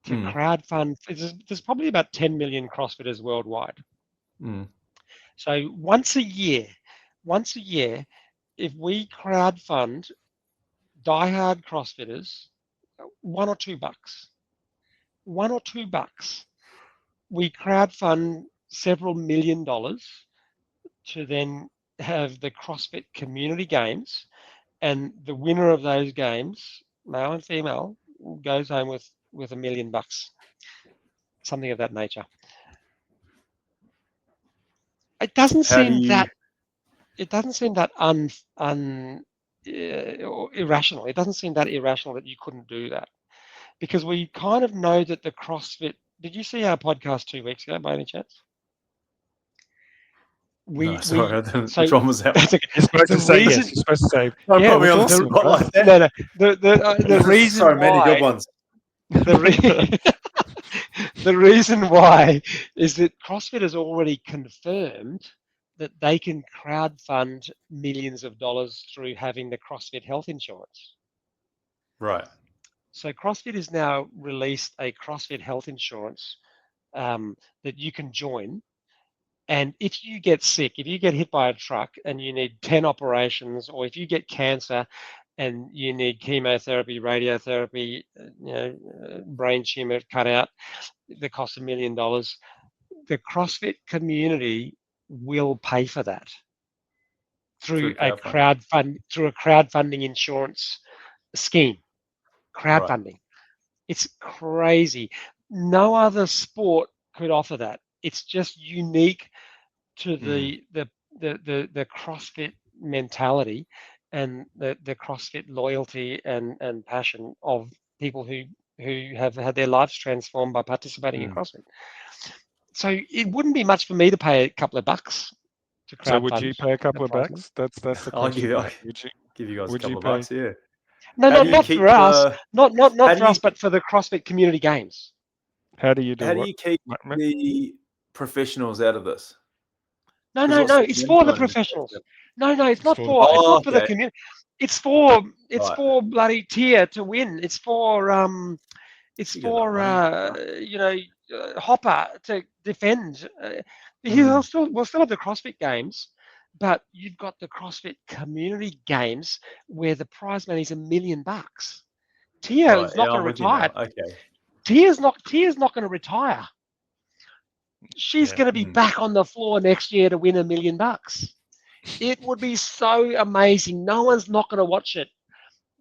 crowdfund, there's probably about 10 million CrossFitters worldwide. So once a year, if we crowdfund diehard CrossFitters, $1 or $2, we crowdfund several $1 million to then have the CrossFit Community Games, and the winner of those games, male and female, goes home with $1 million, something of that nature. It doesn't seem that irrational. It doesn't seem that irrational that you couldn't do that, because we kind of know that the CrossFit. Did you see our podcast 2 weeks ago by any chance? No, sorry, I didn't. Which one was that? You're supposed to say yes. You're supposed to say. Don't put me on the spot like that. No. The reason so many good ones. The reason why is that CrossFit has already confirmed that they can crowdfund millions of dollars through having the CrossFit health insurance. Right. So CrossFit has now released a CrossFit health insurance that you can join. And if you get sick, if you get hit by a truck and you need 10 operations, or if you get cancer and you need chemotherapy, radiotherapy, brain tumor cut out, that costs $1 million. The CrossFit community will pay for that through a crowdfunding insurance scheme. Crowdfunding. Right. It's crazy. No other sport could offer that. It's just unique to the CrossFit mentality and the CrossFit loyalty and passion of people who have had their lives transformed by participating in CrossFit. So it wouldn't be much for me to pay a couple of bucks to crowdfund. So would you pay a couple of bucks? That's the question. I'll give you guys a couple of bucks, yeah. No, not for us. Not for us, but for the CrossFit community games. How do you do? How do you keep the professionals out of this? No. It's for the professionals. No, it's not for. It's not for the community. It's for bloody Tia to win. It's for Hopper to defend. We'll still have the CrossFit games, but you've got the CrossFit community games where the prize money is $1 million. Tia is not going to retire. Okay. Tia's not going to retire. She's going to be back on the floor next year to win $1 million. It would be so amazing. No one's not going to watch it.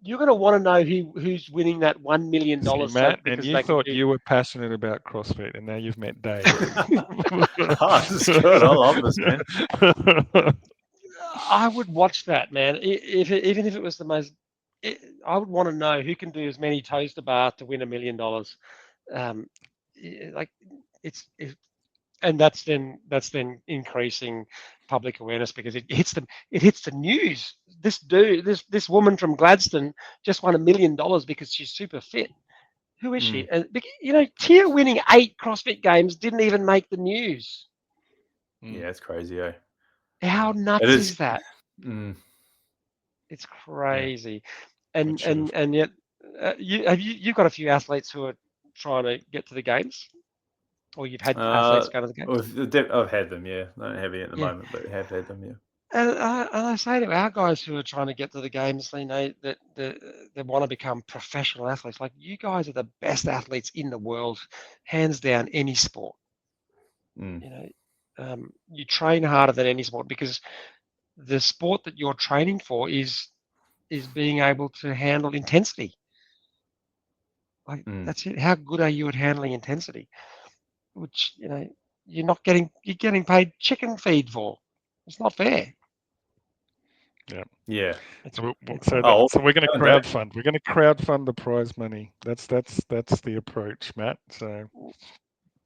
You're going to want to know who's winning that $1 million. Matt, and you thought you were passionate about CrossFit, and now you've met Dave. This is good. I love this, man. I would watch that, man. Even if it was the most, I would want to know who can do as many toes to bar to win $1 million. And that's then increasing public awareness because it hits the news. This woman from Gladstone just won $1 million because she's super fit. Who is she? And Tia winning 8 CrossFit games didn't even make the news. Yeah, it's crazy, eh? How nuts is that? It's crazy. Yeah. And yet you've got a few athletes who are trying to get to the games. Or you've had athletes go to the games? I've had them, yeah. I don't have any at the moment, but have had them, yeah. And I say to our guys who are trying to get to the games, they know that they want to become professional athletes. Like, you guys are the best athletes in the world, hands down, any sport. You train harder than any sport because the sport that you're training for is being able to handle intensity. Like, that's it. How good are you at handling intensity? Which you're getting paid chicken feed for. It's not fair. Yeah. So we're going to crowdfund. We're going to crowdfund the prize money. That's the approach, Matt. So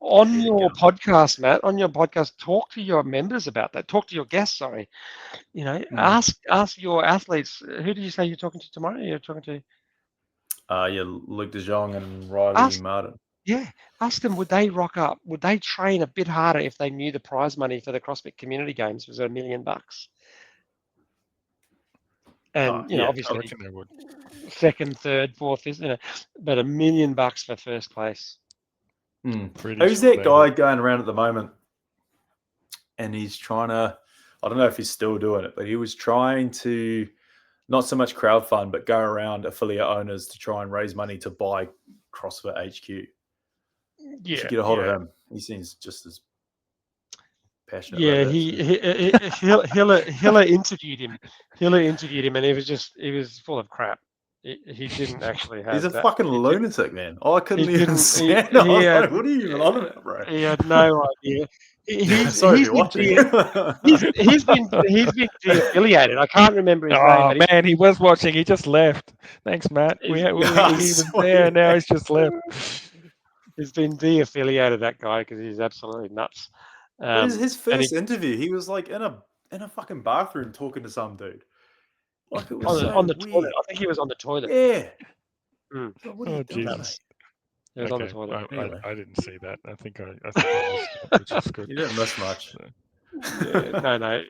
on your podcast, talk to your members about that. Talk to your guests. Sorry, ask your athletes. Who did you say you're talking to tomorrow? You're talking to. Luke De Jong and Riley Martin. Yeah, ask them, would they rock up? Would they train a bit harder if they knew the prize money for the CrossFit Community Games was $1 million? And obviously, I reckon they would. Second, third, fourth, but $1 million for first place. Who's that guy going around at the moment? And he's trying to, I don't know if he's still doing it, but he was trying to not so much crowdfund, but go around affiliate owners to try and raise money to buy CrossFit HQ. Yeah, should get a hold of him. He seems just as passionate. Yeah, Hiller interviewed him. And he was full of crap. He didn't actually have. He's a fucking lunatic, man. I couldn't even stand it. Like, what are you even on about, bro? He had no idea. He's been de-affiliated. I can't remember his name. Oh man, he was watching. He just left. Thanks, Matt. He was there. Now he's just left. He's been de-affiliated, that guy, because he's absolutely nuts. His first interview, he was like in a fucking bathroom talking to some dude. Like, it was on the toilet. I think he was on the toilet. Yeah. Oh Jesus. He was on the toilet. I didn't see that. I think I missed it, which is good. You didn't miss much. So. No.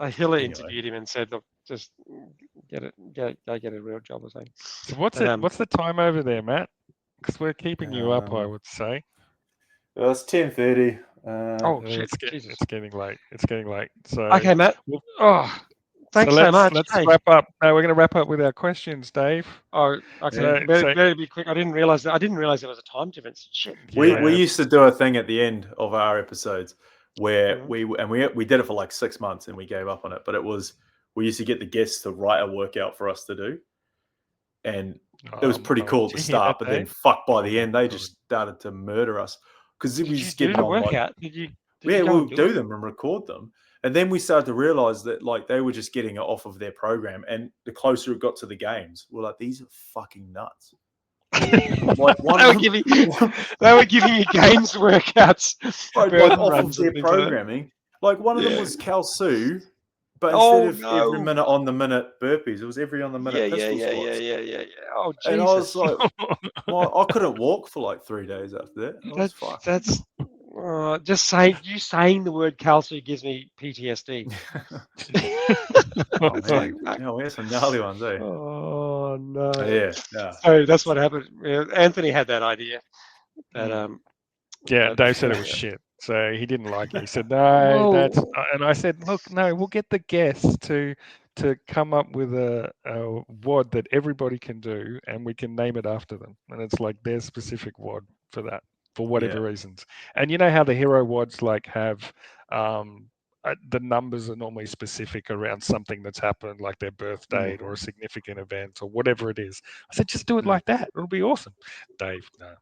Hiller interviewed him and said, "Look, just get a real job or something." So what's the time over there, Matt? Because we're keeping you up, I would say. Well, it's 10:30. Shit! It's getting late. So okay, Matt. thanks so much. Let's Hey. wrap up. No, we're going to wrap up with our questions, Dave. Oh, okay. Better be quick. I didn't realize there was a time difference. Shit. We used to do a thing at the end of our episodes where we did it for like 6 months and we gave up on it. But we used to get the guests to write a workout for us to do, and it was pretty cool at the start. But then, by the end, they just started to murder us because we just get the workout. Did we'll do them and record them. And then we started to realize that like they were just getting it off of their program. And the closer it got to the games, we're like, these are fucking nuts. Like they were giving you games workouts. Like off of their programming. Like one of them was Cal Su, but instead of every minute on the minute burpees, it was every on the minute pistol squats. Yeah. Oh, Jesus. And I was like, well, I couldn't walk for like 3 days after that. That's just saying the word calcium gives me PTSD. Oh, man. We had some gnarly ones, eh? Oh no. Yeah. So that's what happened. Anthony had that idea. Dave said it was shit. So he didn't like it. He said, no, that's... And I said, look, no, we'll get the guests to come up with a WOD that everybody can do, and we can name it after them. And it's like their specific WOD for that, for whatever reasons. And you know how the hero WODs like have... the numbers are normally specific around something that's happened, like their birth date or a significant event or whatever it is. I said, just do it like that. It'll be awesome. Dave, no,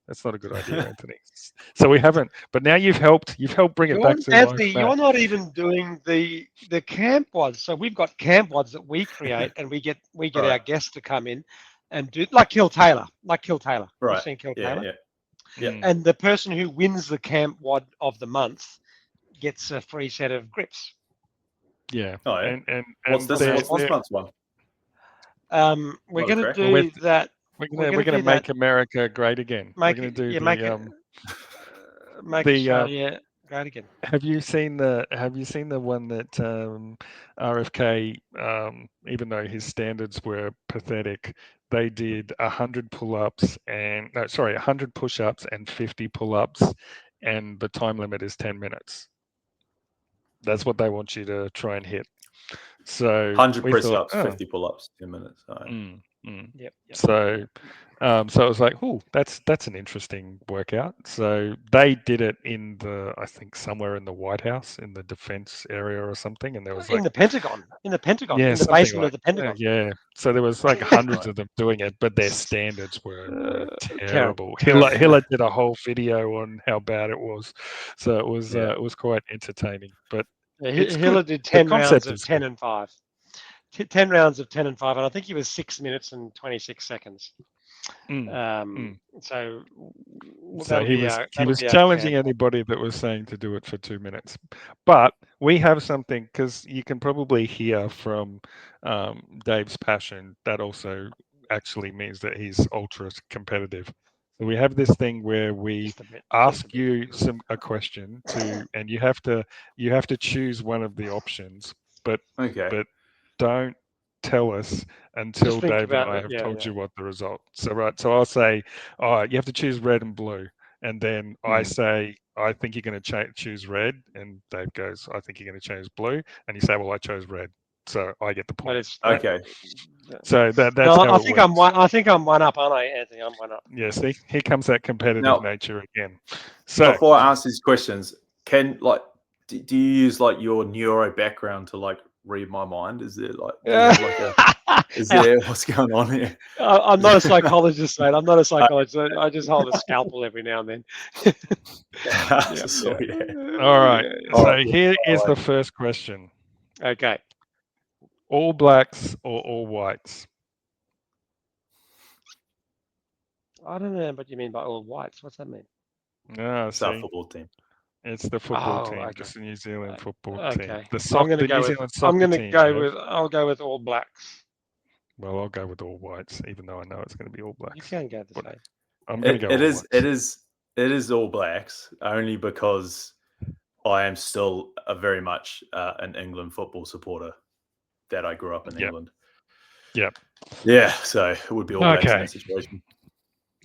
that's not a good idea, Anthony. So we haven't, but now you've helped bring it back to Anthony, you're not even doing the camp WODs. So we've got camp WODs that we create, and we get our guests to come in and do like Kill Taylor. Right. You've seen Kill Taylor? Yeah. And the person who wins the camp WOD of the month gets a free set of grips. Yeah. Oh, yeah. And what's this month's one? We're going to do that. We're going to make America great again. We're going to do make Australia great again. Have you seen the one that RFK, even though his standards were pathetic, they did 100 pull-ups 100 push-ups and 50 pull-ups, and the time limit is 10 minutes. That's what they want you to try and hit. So 100 press-ups, 50 pull-ups, 10 minutes. Yep. So it was like, oh, that's an interesting workout. So they did it in I think somewhere in the White House, in the defense area or something, and there was in the Pentagon, in the basement of the Pentagon. Yeah. So there was like hundreds of them doing it, but their standards were terrible. Hiller did a whole video on how bad it was, so it was quite entertaining. But Hiller did 10 rounds of 10 and 5. 10 rounds of 10 and 5, and I think he was 6 minutes and 26 seconds. So he was challenging anybody that was saying to do it for 2 minutes. But we have something, because you can probably hear from Dave's passion that also actually means that he's ultra competitive. So we have this thing where we ask you a question and you have to choose one of the options, but don't tell us until Dave and I have told you what the result. So I'll say, you have to choose red and blue, and then I say, I think you're going to choose red, and Dave goes, I think you're going to choose blue, and you say, well, I chose red, so I get the point. Okay. So that's how I think I'm one up, aren't I, Anthony? I'm one up. Yeah. See, here comes that competitive nature again. So before I ask these questions, do you use like your neuro background to like read my mind? Is there what's going on here? I'm not a psychologist, mate. I'm not a psychologist. I just hold a scalpel every now and then. All right. So here is the first question. Okay. All Blacks or all Whites? I don't know what you mean by all Whites. What's that mean? No, it's our football team. It's the football team, just the New Zealand football team. I'll go with all Blacks. Well, I'll go with all Whites, even though I know it's going to be all Blacks. You can go the same. I'm going to go. It is all Blacks, only because I am still very much an England football supporter. That I grew up in England. Yep. Yeah, so it would be all Blacks in that situation.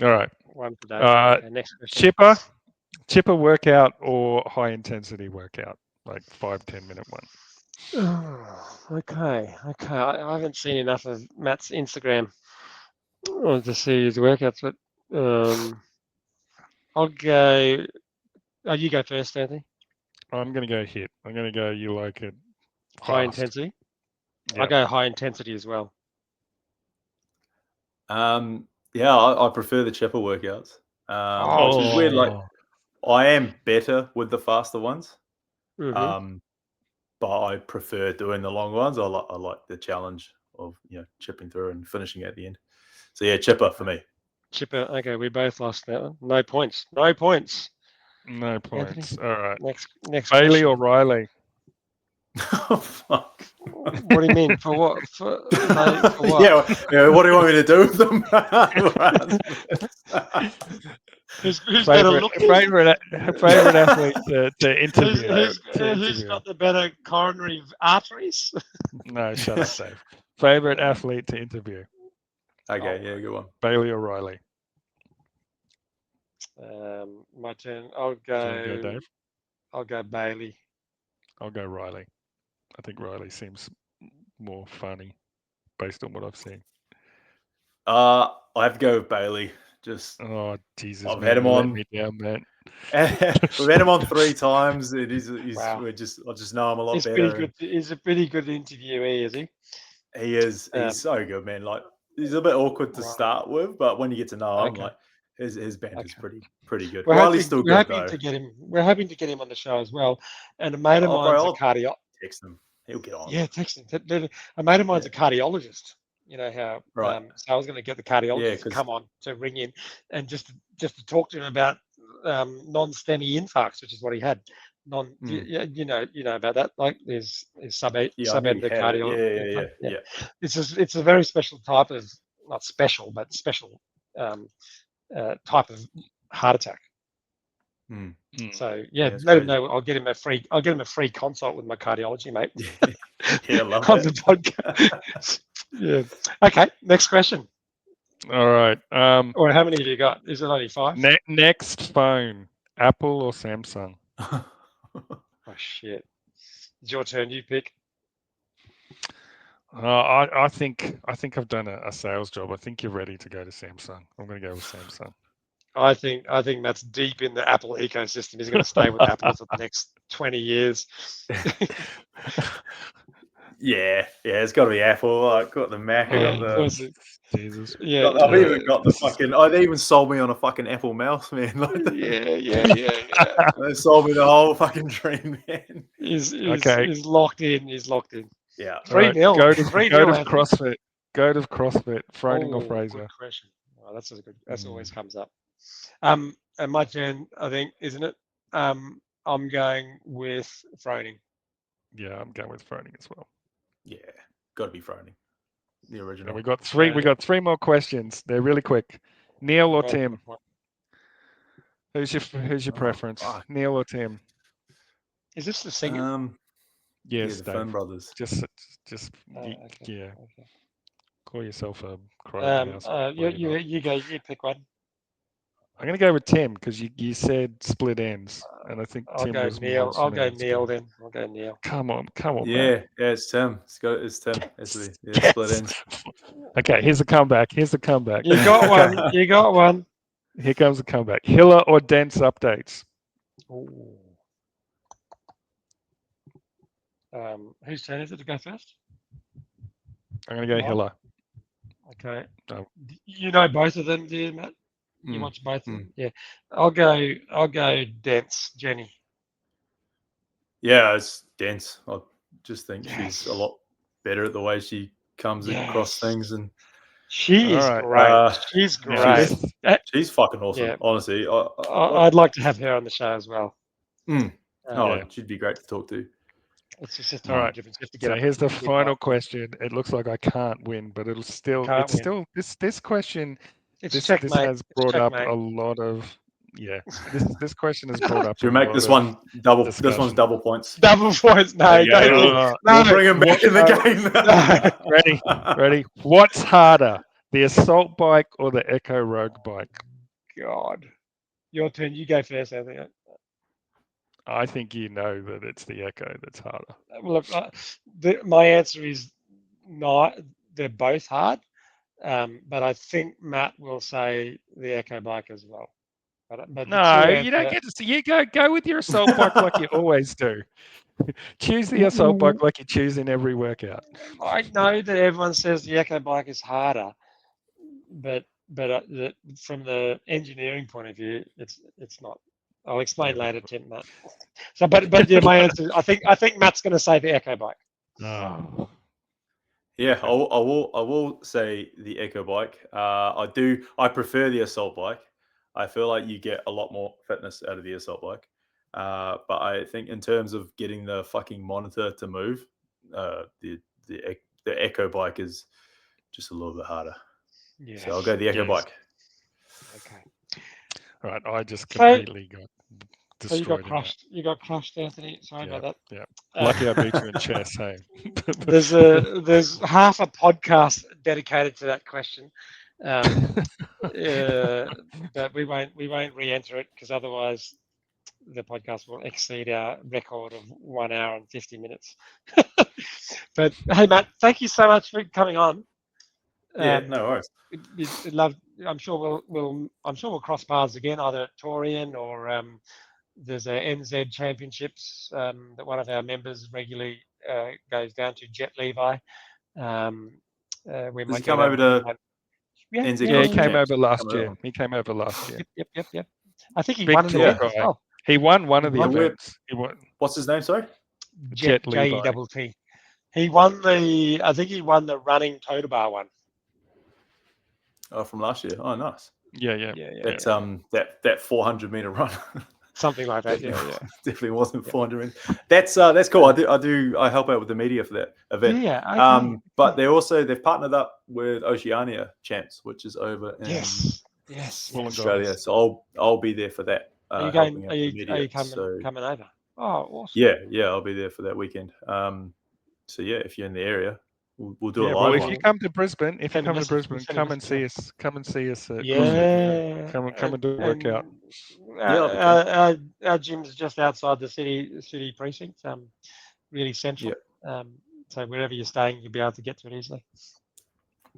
All right. One for that. Next question. Chipper workout or high intensity workout, like 5-10 minute one? Okay. I haven't seen enough of Matt's Instagram to see his workouts, but I'll go. Oh, you go first, Anthony. I'm going to go hit. I'm going to go you like it High fast. intensity. I'll Yep. go high intensity as well. Yeah, I prefer the chipper workouts. Which is weird. Like, I am better with the faster ones. Mhm. But I prefer doing the long ones. I like the challenge of chipping through and finishing at the end. So yeah, chipper for me. Chipper. Okay, we both lost that one. No points. No points. No points. All right. Next Bailey question. or Riley? Oh fuck. What do you mean? For what? For what? Yeah. What do you want me to do with them? Who's better looking? Favorite athlete to interview. Who's got the better coronary arteries? No, shut up, safe. Favorite athlete to interview. Okay, yeah, good one. Bailey or Riley? My turn. I'll go. Dave? I'll go Bailey. I'll go Riley. I think Riley seems more funny based on what I've seen. I have to go with Bailey. Just Jesus, I've man, had him you let on. me down, man. We've had him on 3 times. I just know him a lot better. Pretty good. He's a pretty good interviewee, is he? He is. He's so good, man. Like, he's a bit awkward to start with, but when you get to know him, like his banter's pretty good. Riley's still good though. We're hoping to get him on the show as well. And a mate of mine's a cardiologist. Text him. He'll get on. Yeah, text him. A mate of mine's a cardiologist. You know how. Right. So I was going to get the cardiologist to come on to ring in and just to talk to him about non-STEMI infarcts, which is what he had. You know about that. Like there's subendocardial. Yeah. It's a very special type of, not special, but special type of heart attack. So yeah, let him know. I'll get him a free consult with my cardiology mate. Yeah, love on the podcast. Yeah. Okay. Next question. All right. Or how many have you got? Is it only 5? Next phone, Apple or Samsung? Oh shit! It's your turn. You pick. I think I've done a sales job. I think you're ready to go to Samsung. I'm going to go with Samsung. I think Matt's deep in the Apple ecosystem. He's going to stay with Apple for the next 20 years. Yeah, it's got to be Apple. I got the Mac. I got the Jesus. Yeah, I've even got the fucking. Oh, they even sold me on a fucking Apple mouse, man. Like yeah. They sold me the whole fucking dream, man. He's locked in. Yeah. 3-0. Go to CrossFit. Go to CrossFit. Froning or Fraser? Good question. Oh, that's good. That's always comes up. And my turn, I think, isn't it? I'm going with Froning. Yeah, I'm going with Froning as well. Yeah, got to be Froning. The original. And we got 3 more questions. They're really quick. Neil or Tim? Who's your preference? Neil or Tim? Is this the singer? Yes, the Finn brothers. Just okay. yeah. Okay. Call yourself a you go. You pick one. I'm going to go with Tim because you said split ends, and I think Tim was Neil. I'll go Neil then. I'll go Neil. Come on. Yeah, it's Tim. It's Tim. It's split ends. Okay, here's the comeback. You got one. Here comes the comeback. Hiller or dense updates? Ooh. Whose turn is it to go first? I'm going to go Hiller. Okay. No. You know both of them, do you, Matt? You watch both of them? Yeah. I'll go dense, Jenny. Yeah, it's dense. I just think she's a lot better at the way she comes across things, and she is great. She's great. She's fucking awesome. Yeah. Honestly, I'd like to have her on the show as well. She'd be great to talk to. It's just a time difference. So here's the final question. It looks like I can't win, but this question. This has brought up a lot of This question has brought up. Should we make this one double? Discussion. This one's double points. Double points. No, we'll bring him back in the game. Ready. What's harder, the assault bike or the Echo Rogue bike? God, your turn. You go first, Anthony. I think you know that it's the Echo that's harder. Well, look, my answer is not. They're both hard, but I think Matt will say the Echo bike as well. But the No, true you don't answer, get to see. You go with your assault bike like you always do. Choose the assault bike like you choose in every workout. I know that everyone says the Echo bike is harder, but from the engineering point of view, it's not. I'll explain later, Tim, Matt. So, but yeah, my answer. I think Matt's going to say the Echo bike. Oh. Yeah, I will say the Echo bike. I prefer the assault bike. I feel like you get a lot more fitness out of the assault bike. But I think in terms of getting the fucking monitor to move, the Echo bike is just a little bit harder. Yes. So I'll go the Echo bike. Okay. Right, I just completely got destroyed. So you got crushed. You got crushed, Anthony. Sorry about that. Yeah. Lucky I beat you in chess, hey. There's half a podcast dedicated to that question, but we won't re-enter it because otherwise the podcast will exceed our record of 1 hour and 50 minutes. But hey, Matt, thank you so much for coming on. Yeah, no worries. I'm sure we'll cross paths again, either at Torian or there's a NZ Championships that one of our members regularly goes down to, Jet Levi. We Does he come over to NZ Yeah, he CrossFit came Champs? over last year. He came over last year. Yep. I think he Big won an tour event guy. as well. He won one of the won events. He won. What's his name, sorry? Jet Levi. J-E-T-T. He won I think he won the running total bar one. Oh, from last year. Oh, nice. Yeah. That's that 400-meter run. Something like that. Yeah. Definitely wasn't 400 meters. That's cool. I help out with the media for that event. Yeah. Okay. But they've partnered up with Oceania Champs, which is over in Australia. So I'll be there for that. Are you going? Are you coming over? Oh, awesome. Yeah, I'll be there for that weekend. So yeah, if you're in the area, we'll do a live well, one. if you come to Brisbane, come and see us. Come and see us at CrossFit. Come and do a workout. Our gym's just outside the city precinct, really central. So wherever you're staying, you'll be able to get to it easily.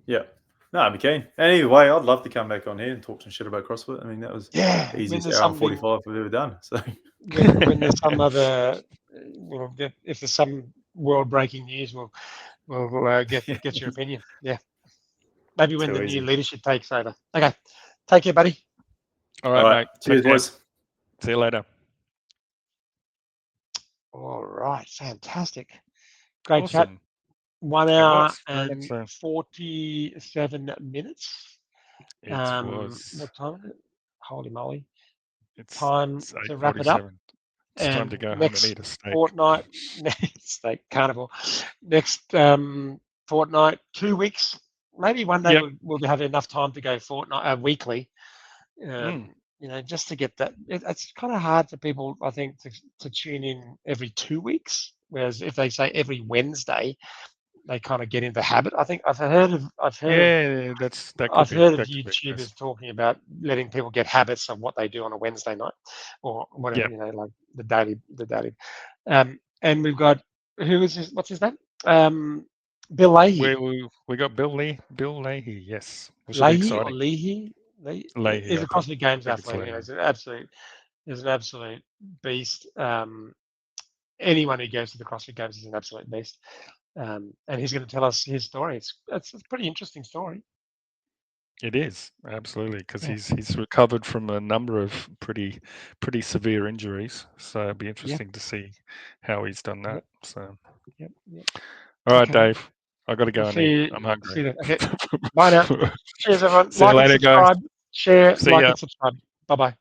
Yeah. No, I'd be keen. Anyway, I'd love to come back on here and talk some shit about CrossFit. I mean, that was the easiest hour and 45 we've ever done. So when there's some other, if there's some world breaking news, we'll get your opinion. Yeah. Maybe when the new leadership takes over. Okay. Take care, buddy. All right, mate. Cheers, boys. See you later. All right. Fantastic. Great awesome. chat. 1 hour and 47 minutes. It was. What time is it? Holy moly. It's time to wrap it up. It's time to go home and eat a steak. Fortnight, steak carnival. Next fortnight, 2 weeks. Maybe one day we'll have enough time to go weekly. Just to get that. It's kind of hard for people, I think, to tune in every 2 weeks. Whereas if they say every Wednesday, they kind of get into the habit. I think I've heard of YouTubers talking about letting people get habits of what they do on a Wednesday night or whatever, like the daily. And we've got what's his name? Bill Leahy. We got Bill Leahy, yes. Leahy or Leahy? Leahy. He's a CrossFit Games athlete. He's an absolute beast. Anyone who goes to the CrossFit Games is an absolute beast. And he's going to tell us his story. It's a pretty interesting story. It is, absolutely, because he's recovered from a number of pretty severe injuries. So it'd be interesting to see how he's done that. So, all right, Dave. I got to go and eat. I'm hungry. Okay. Bye now. Cheers, everyone. See you later, guys. Share, and subscribe. Bye-bye.